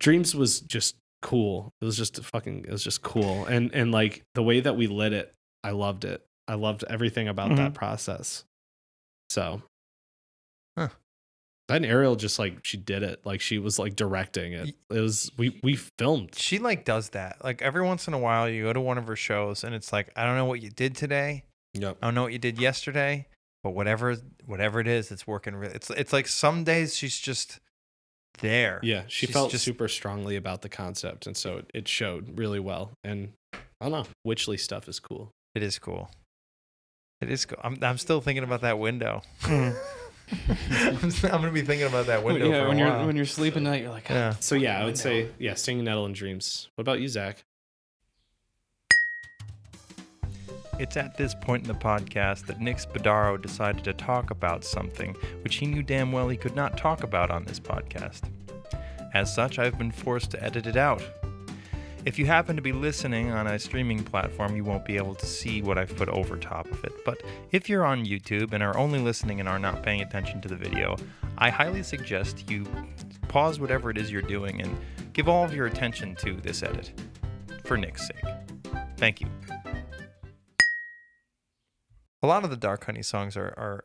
Speaker 3: Dreams was just cool. It was just cool. And like the way that we lit it, I loved it. I loved everything about that process. So, then Ariel just like, she did it. Like she was like directing it. It was, we filmed.
Speaker 4: she like does that. Like every once in a while you go to one of her shows and it's like, I don't know what you did today.
Speaker 3: Yep.
Speaker 4: I don't know what you did yesterday, but whatever it is, it's working. It's like some days she's just there.
Speaker 3: Yeah, she
Speaker 4: She's
Speaker 3: felt
Speaker 4: just
Speaker 3: super strongly about the concept, and so it showed really well. And I don't know, Witchley stuff is cool.
Speaker 4: It is cool. It is cool. I'm still thinking about that window. I'm gonna be thinking about that window for a while.
Speaker 1: When you're sleeping at night, you're like,
Speaker 4: Yeah.
Speaker 3: So yeah, I would say Singing Nettle and Dreams. What about you, Zach?
Speaker 4: It's at this point in the podcast that Nick Spadaro decided to talk about something which he knew damn well he could not talk about on this podcast. As such, I've been forced to edit it out. If you happen to be listening on a streaming platform, you won't be able to see what I've put over top of it. But if you're on YouTube and are only listening and are not paying attention to the video, I highly suggest you pause whatever it is you're doing and give all of your attention to this edit, for Nick's sake. Thank you. A lot of the Dark Honey songs are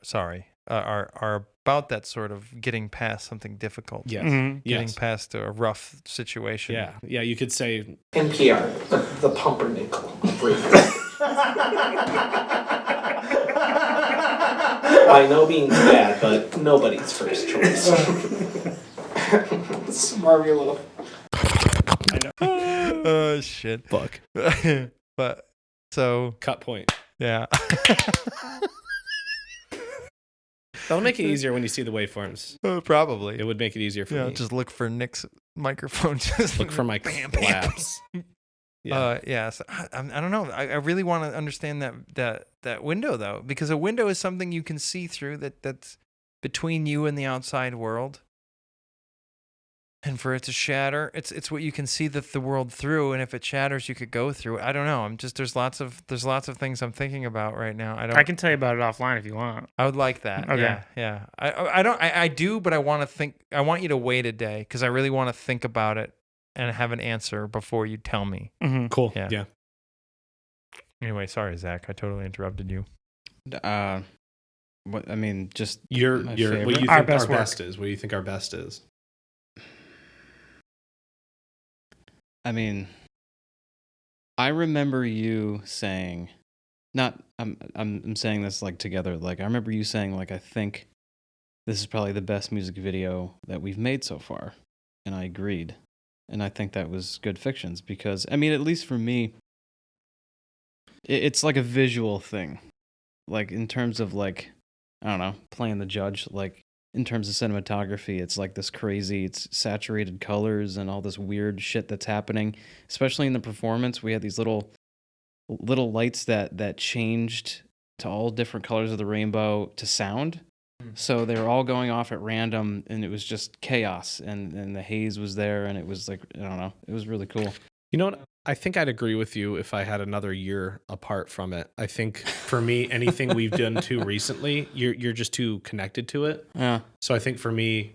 Speaker 4: about that sort of getting past something difficult.
Speaker 3: Yes.
Speaker 4: Getting past a rough situation.
Speaker 3: Yeah, you could say
Speaker 5: NPR, the pumpernickel radio. I know being's bad, but nobody's first choice. Smarmy
Speaker 4: Oh shit.
Speaker 3: fuck.
Speaker 4: But so
Speaker 3: Cut point.
Speaker 4: yeah.
Speaker 3: That'll make it easier when you see the waveforms.
Speaker 4: Probably.
Speaker 3: It would make it easier for me.
Speaker 4: Just look for Nick's microphone. Just
Speaker 3: Look for my claps. Yeah.
Speaker 4: So I don't know. I really want to understand that window though, because a window is something you can see through that's between you and the outside world. And for it to shatter, it's what you can see the world through, and if it shatters, you could go through it. I don't know. There's lots of things I'm thinking about right now.
Speaker 2: I can tell you about it offline if you want.
Speaker 4: I would like that.
Speaker 2: Okay.
Speaker 4: Yeah. I do, but I want you to wait a day because I really want to think about it and have an answer before you tell me.
Speaker 3: Cool.
Speaker 4: Yeah.
Speaker 3: Yeah.
Speaker 4: Anyway, sorry, Zach. I totally interrupted you.
Speaker 1: what I mean, just
Speaker 3: Your
Speaker 1: my
Speaker 3: what do
Speaker 1: favorite.
Speaker 3: you
Speaker 2: Our
Speaker 3: think
Speaker 2: best
Speaker 3: our
Speaker 2: work.
Speaker 3: best is? What do you think our best is?
Speaker 1: I mean, I remember you saying, not I'm saying this like together. Like I remember you saying like I think this is probably the best music video that we've made so far. And I agreed. And I think that was Good Fictions because, I mean, at least for me, it's like a visual thing. Like in terms of like, I don't know, playing the judge, like in terms of cinematography, it's like this crazy, it's saturated colors and all this weird shit that's happening, especially in the performance. We had these little lights that changed to all different colors of the rainbow to sound. So they were all going off at random, and it was just chaos, and the haze was there, and it was like, I don't know, it was really cool.
Speaker 3: You know what? I think I'd agree with you if I had another year apart from it. I think for me, anything we've done too recently, you're just too connected to it.
Speaker 1: Yeah.
Speaker 3: So I think for me,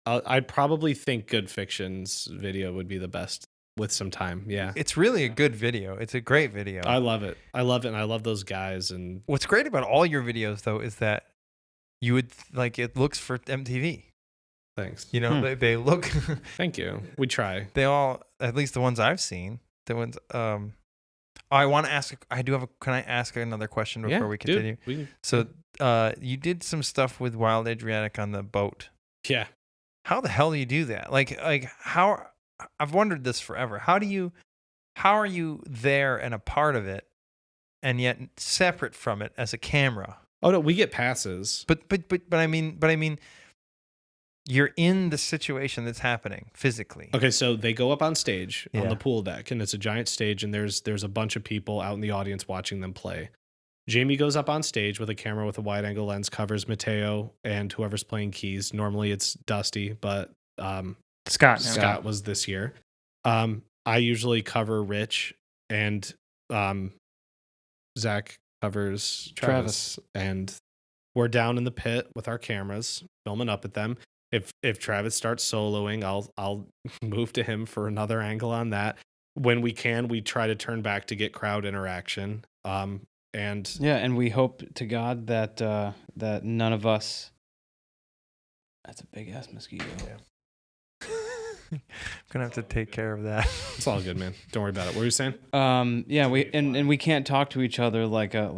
Speaker 3: I'd probably think Good Fictions video would be the best with some time. Yeah.
Speaker 4: It's really a good video. It's a great video.
Speaker 3: I love it. I love it. And I love those guys. And
Speaker 4: What's great about all your videos, though, is that you would like it looks for MTV.
Speaker 3: thanks.
Speaker 4: You know, they look.
Speaker 3: Thank you. We try.
Speaker 4: They all, at least the ones I've seen, the ones. I want to ask. I do have a. Can I ask another question before we continue?
Speaker 3: Dude,
Speaker 4: So, you did some stuff with Wild Adriatic on the boat.
Speaker 3: yeah.
Speaker 4: How the hell do you do that? Like how? I've wondered this forever. How are you there and a part of it, and yet separate from it as a camera?
Speaker 3: Oh no, we get passes.
Speaker 4: But I mean, you're in the situation that's happening physically.
Speaker 3: Okay, so they go up on stage on
Speaker 4: Yeah.
Speaker 3: the pool deck, and it's a giant stage, and there's a bunch of people out in the audience watching them play. Jamie goes up on stage with a camera with a wide angle lens, covers Mateo and whoever's playing keys. Normally it's Dusty, but Scott was this year. I usually cover Rich, and Zach covers Travis, and we're down in the pit with our cameras filming up at them. If Travis starts soloing, I'll move to him for another angle on that. When we can, we try to turn back to get crowd interaction. And
Speaker 1: we hope to God that that none of us. That's a big ass mosquito.
Speaker 4: I'm gonna have to take care of that.
Speaker 3: it's all good, man. Don't worry about it. What were you saying?
Speaker 1: We can't talk to each other like a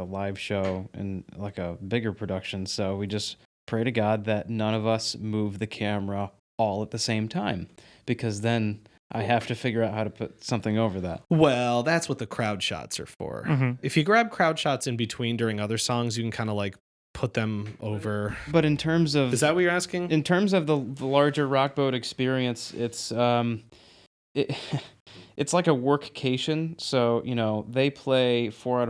Speaker 1: live show and like a bigger production. So we just pray to God that none of us move the camera all at the same time, because then I have to figure out how to put something over that.
Speaker 3: Well, that's what the crowd shots are for.
Speaker 2: Mm-hmm.
Speaker 3: If you grab crowd shots in between during other songs, you can kind of like put them over.
Speaker 1: But in terms of,
Speaker 3: Is that what you're asking?
Speaker 1: in terms of the larger rock boat experience, it's it's like a workcation. So they play 4 out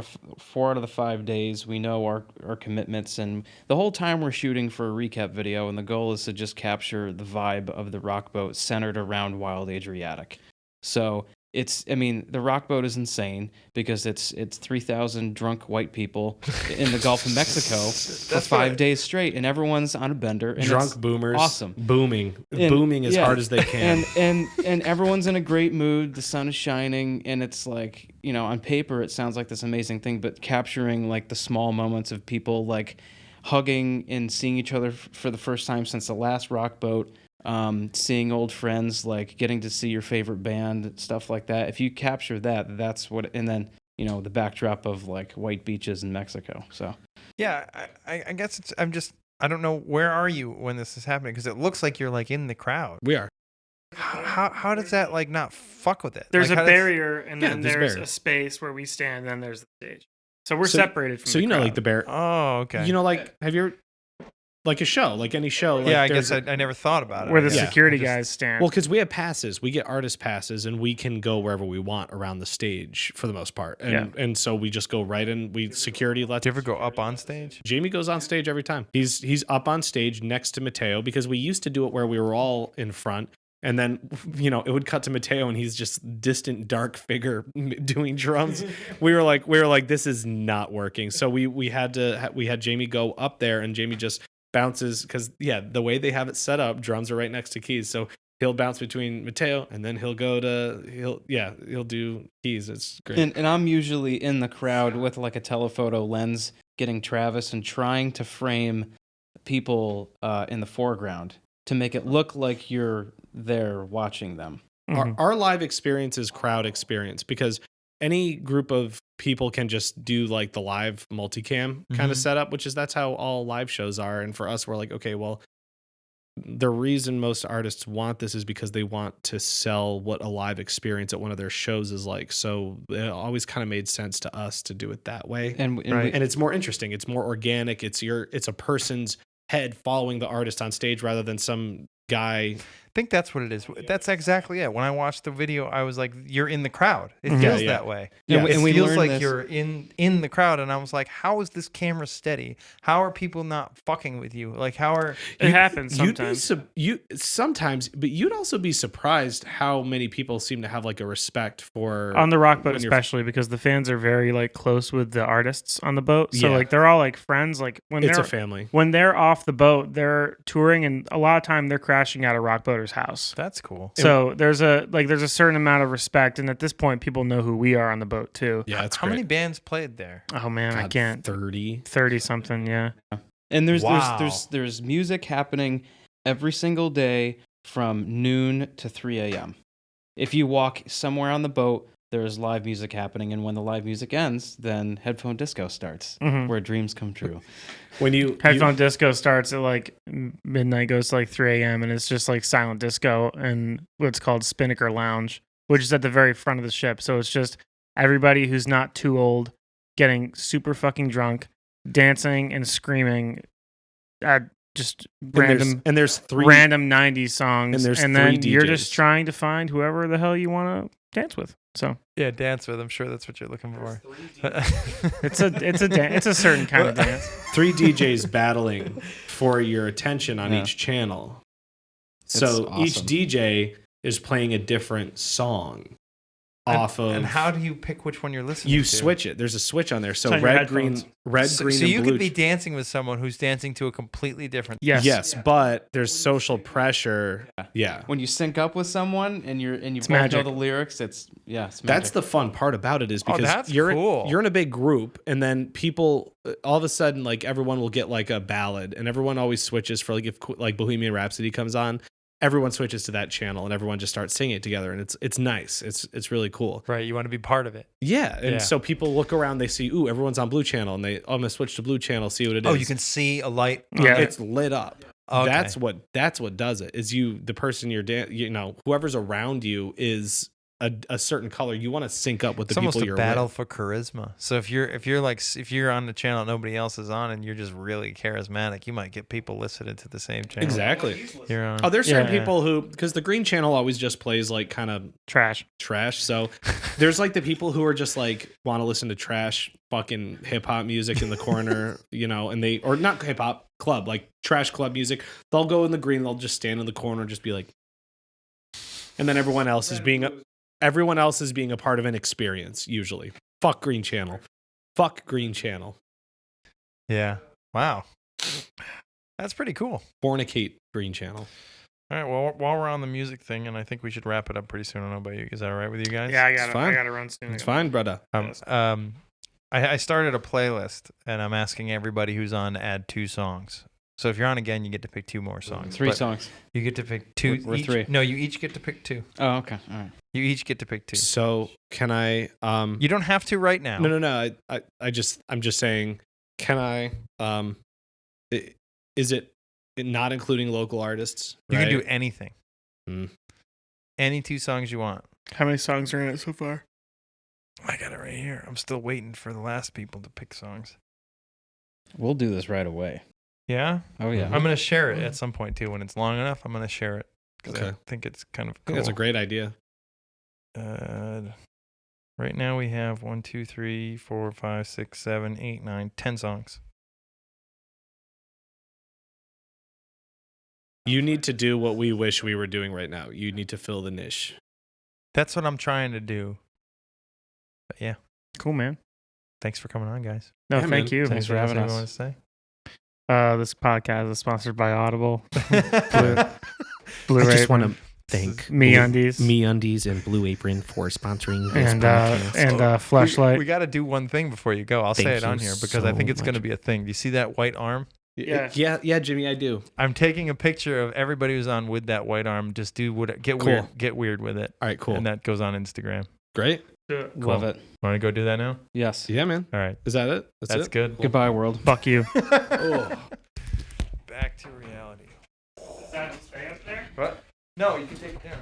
Speaker 1: of the 5 days. We know our commitments, and the whole time we're shooting for a recap video, and the goal is to just capture the vibe of the rock boat centered around Wild Adriatic. So the rock boat is insane because it's 3,000 drunk white people in the Gulf of Mexico for 5 days straight, and everyone's on a bender. And
Speaker 3: Drunk
Speaker 1: it's
Speaker 3: boomers,
Speaker 1: awesome,
Speaker 3: booming as hard as they can.
Speaker 1: and everyone's in a great mood. The sun is shining, and it's like, on paper it sounds like this amazing thing, but capturing like the small moments of people like hugging and seeing each other for the first time since the last rock boat. Seeing old friends, like getting to see your favorite band, stuff like that. If you capture that, that's what, and then, the backdrop of like white beaches in Mexico. So,
Speaker 4: Yeah, I guess I don't know, where are you when this is happening? Because it looks like you're like in the crowd.
Speaker 3: We are.
Speaker 4: How does that like not fuck with it?
Speaker 2: There's
Speaker 4: Like,
Speaker 2: a
Speaker 4: how does-
Speaker 2: barrier, and then
Speaker 3: there's a
Speaker 2: there's
Speaker 3: barrier.
Speaker 2: a space where we stand, then there's the stage. So we're separated from
Speaker 3: So
Speaker 2: the crowd.
Speaker 3: like the bear.
Speaker 4: Oh, okay.
Speaker 3: Have you ever, like a show, like any show? Like
Speaker 4: Yeah, I
Speaker 3: there's
Speaker 4: guess I never thought about it.
Speaker 2: where the
Speaker 4: Yeah.
Speaker 2: security
Speaker 4: I just-
Speaker 2: guys stand.
Speaker 3: Well, because we have passes, we get artist passes, and we can go wherever we want around the stage for the most part. And so we just go right in. Security lets.
Speaker 4: Do you ever go up on stage?
Speaker 3: Jamie goes on stage every time. He's up on stage next to Mateo, because we used to do it where we were all in front, and then it would cut to Mateo, and he's just distant dark figure doing drums. we were like, this is not working. So we had Jamie go up there, and Jamie just bounces, because the way they have it set up, drums are right next to keys, so he'll bounce between Mateo, and then he'll do keys. It's great.
Speaker 1: and I'm usually in the crowd with like a telephoto lens, getting Travis and trying to frame people in the foreground to make it look like you're there watching them.
Speaker 2: Mhm.
Speaker 3: Our live experience is crowd experience, because any group of people can just do like the live multicam kind of
Speaker 4: Mhm.
Speaker 3: setup, that's how all live shows are. And for us, we're like, okay, well, the reason most artists want this is because they want to sell what a live experience at one of their shows is like. So it always kind of made sense to us to do it that way.
Speaker 1: And
Speaker 4: Right.
Speaker 3: And it's more interesting. It's more organic. It's a person's head following the artist on stage rather than some guy.
Speaker 4: I think that's what it is. That's exactly it. When I watched the video, I was like, "You're in the crowd." It
Speaker 2: Mhm.
Speaker 4: feels
Speaker 3: Yeah,
Speaker 4: that way.
Speaker 1: Yeah,
Speaker 4: It
Speaker 1: and we
Speaker 4: feels
Speaker 1: learned
Speaker 4: like
Speaker 1: this-
Speaker 4: you're in the crowd, and I was like, "How is this camera steady? How are people not fucking with you? Like, how are?"
Speaker 2: It happens
Speaker 3: You'd be
Speaker 2: sometimes.
Speaker 3: sometimes, but you'd also be surprised how many people seem to have like a respect for
Speaker 2: On the rock boat,
Speaker 3: when you're-
Speaker 2: especially because the fans are very like close with the artists on the boat. So
Speaker 3: Yeah.
Speaker 2: like they're all like friends. Like when
Speaker 3: It's
Speaker 2: they're
Speaker 3: a family.
Speaker 2: when they're off the boat, they're touring, and a lot of time they're crashing at a rock boater's house.
Speaker 4: That's cool.
Speaker 2: So there's a certain amount of respect, and at this point, people know who we are on the boat too.
Speaker 3: Yeah, it's
Speaker 4: How many bands played there?
Speaker 2: Oh man, I can't.
Speaker 3: 30.
Speaker 2: Something, yeah.
Speaker 1: And
Speaker 4: Wow.
Speaker 1: there's music happening every single day from noon to 3 a.m. If you walk somewhere on the boat, there's live music happening, and when the live music ends, then headphone disco starts,
Speaker 2: Mhm.
Speaker 1: where dreams come true.
Speaker 3: When you
Speaker 2: Headphone disco starts at like midnight, goes to like 3 a.m., and it's just like silent disco and what's called Spinnaker Lounge, which is at the very front of the ship. So it's just everybody who's not too old getting super fucking drunk, dancing and screaming at just
Speaker 3: there's three
Speaker 2: random 90s songs.
Speaker 3: and there's
Speaker 2: then
Speaker 3: three
Speaker 2: you're
Speaker 3: DJs.
Speaker 2: just trying to find whoever the hell you want to dance with. So
Speaker 4: Yeah, dance with. I'm sure that's what you're looking for.
Speaker 2: it's a certain kind of dance.
Speaker 3: 3 DJs battling for your attention on
Speaker 1: Yeah.
Speaker 3: each channel.
Speaker 1: It's
Speaker 3: So each
Speaker 1: awesome.
Speaker 3: DJ is playing a different song off of.
Speaker 4: And how do you pick which one you're listening
Speaker 3: you
Speaker 4: to?
Speaker 3: switch it? There's a switch on there. So
Speaker 2: It's on your
Speaker 3: red, green,
Speaker 2: headphones.
Speaker 3: red,
Speaker 4: So,
Speaker 3: green,
Speaker 4: so
Speaker 3: and
Speaker 4: you
Speaker 3: blue.
Speaker 4: could be dancing with someone who's dancing to a completely different.
Speaker 2: Yes.
Speaker 3: Yes, but there's social pressure. Yeah.
Speaker 1: When you sync up with someone and you
Speaker 2: It's
Speaker 1: both
Speaker 2: magic.
Speaker 1: know the lyrics, it's magic.
Speaker 3: That's the fun part about it is
Speaker 4: Oh,
Speaker 3: because
Speaker 4: that's
Speaker 3: you're
Speaker 4: cool.
Speaker 3: you're in a big group and then people all of a sudden like everyone will get like a ballad and everyone always switches for like if like Bohemian Rhapsody comes on, everyone switches to that channel and everyone just starts singing it together and it's nice. It's really cool.
Speaker 4: Right, you want to be part of it.
Speaker 3: Yeah, and
Speaker 4: Yeah.
Speaker 3: so people look around, they see, ooh, everyone's on blue channel and I'm gonna switch to blue channel, see what it is.
Speaker 4: Oh, you can see a light. on
Speaker 2: Yeah.
Speaker 4: there.
Speaker 3: It's lit up.
Speaker 4: Okay.
Speaker 3: That's what does it. Is the person whoever's around you is a certain color. You want to sync up with the
Speaker 4: It's almost
Speaker 3: people
Speaker 4: a
Speaker 3: you're
Speaker 4: battle
Speaker 3: with.
Speaker 4: for charisma. So if you're on the channel nobody else is on and you're just really charismatic, you might get people listening to the same channel.
Speaker 3: Exactly.
Speaker 4: You're on.
Speaker 3: Oh, there's certain
Speaker 2: Yeah.
Speaker 3: people who, because the green channel always just plays like kind of
Speaker 2: Trash.
Speaker 3: trash. So there's like the people who are just like want to listen to trash fucking hip hop music in the corner, and or not hip hop club, like trash club music. They'll go in the green, they'll just stand in the corner and just be like, and then everyone else is being a part of an experience usually. Fuck green channel. Fuck green channel.
Speaker 4: Yeah. Wow. That's pretty cool.
Speaker 3: Fornicate green channel.
Speaker 4: All right. Well, while we're on the music thing, and I think we should wrap it up pretty soon. I don't know about you. Is that all right with you guys?
Speaker 2: Yeah,
Speaker 3: It's fine.
Speaker 2: I gotta run soon.
Speaker 3: It's fine, brother.
Speaker 4: I started a playlist, and I'm asking everybody who's on to add 2 songs. So if you're on again, you get to pick 2 more songs.
Speaker 1: 3
Speaker 4: But
Speaker 1: songs.
Speaker 4: You get to pick 2.
Speaker 1: We're
Speaker 4: each.
Speaker 1: 3.
Speaker 4: No, you each get to pick 2.
Speaker 1: Oh, okay. All right.
Speaker 4: You each get to pick 2.
Speaker 3: So can I
Speaker 4: You don't have to right now.
Speaker 3: No. I'm just saying, can I is it not including local artists?
Speaker 4: You can do
Speaker 3: right?
Speaker 4: anything.
Speaker 3: Hmm.
Speaker 4: Any 2 songs you want.
Speaker 2: How many songs are in it so far?
Speaker 4: I got it right here. I'm still waiting for the last people to pick songs.
Speaker 1: We'll do this right away.
Speaker 4: Yeah?
Speaker 1: Oh yeah.
Speaker 4: I'm going to share it at some point too. When it's long enough, I'm going to share it. Because I
Speaker 3: Okay.
Speaker 4: think it's kind of
Speaker 3: I
Speaker 4: cool.
Speaker 3: think that's a great idea.
Speaker 4: Right now we have 1, 2, 3, 4, 5, 6, 7, 8, 9, 10 songs.
Speaker 3: You need to do what we wish we were doing right now. You need to fill the niche.
Speaker 4: That's what I'm trying to do. But yeah,
Speaker 2: Cool, man.
Speaker 4: thanks for coming on, guys.
Speaker 2: No,
Speaker 3: Yeah,
Speaker 2: thank
Speaker 3: man.
Speaker 2: you.
Speaker 1: Thanks for having
Speaker 4: Anything
Speaker 1: us.
Speaker 4: else you want to
Speaker 2: This podcast is sponsored by Audible.
Speaker 4: say?
Speaker 2: Blue
Speaker 3: I just
Speaker 2: Apron,
Speaker 3: want to thank
Speaker 2: MeUndies,
Speaker 3: MeUndies and Blue Apron for sponsoring this
Speaker 2: and
Speaker 3: podcast.
Speaker 2: Fleshlight.
Speaker 4: We got to do one thing before you go. I'll say
Speaker 3: Thank
Speaker 4: it on
Speaker 3: you
Speaker 4: here because I think
Speaker 3: so
Speaker 4: it's going to
Speaker 3: much.
Speaker 4: be a thing. Do you see that white arm?
Speaker 2: Yeah.
Speaker 3: yeah, Jimmy, I do.
Speaker 4: I'm taking a picture of everybody who's on with that white arm. Just do what get
Speaker 3: Cool.
Speaker 4: weird with it,
Speaker 3: All right, cool.
Speaker 4: and that goes on Instagram.
Speaker 3: Great.
Speaker 1: Love it.
Speaker 6: Want to go do that now?
Speaker 1: Yes.
Speaker 3: Yeah, man.
Speaker 6: All right.
Speaker 3: Is that it?
Speaker 6: That's
Speaker 3: it?
Speaker 6: good.
Speaker 1: Goodbye, world.
Speaker 2: Fuck you.
Speaker 3: Oh.
Speaker 4: Back to reality.
Speaker 2: Does that stay up there?
Speaker 4: What? No, you can take it down.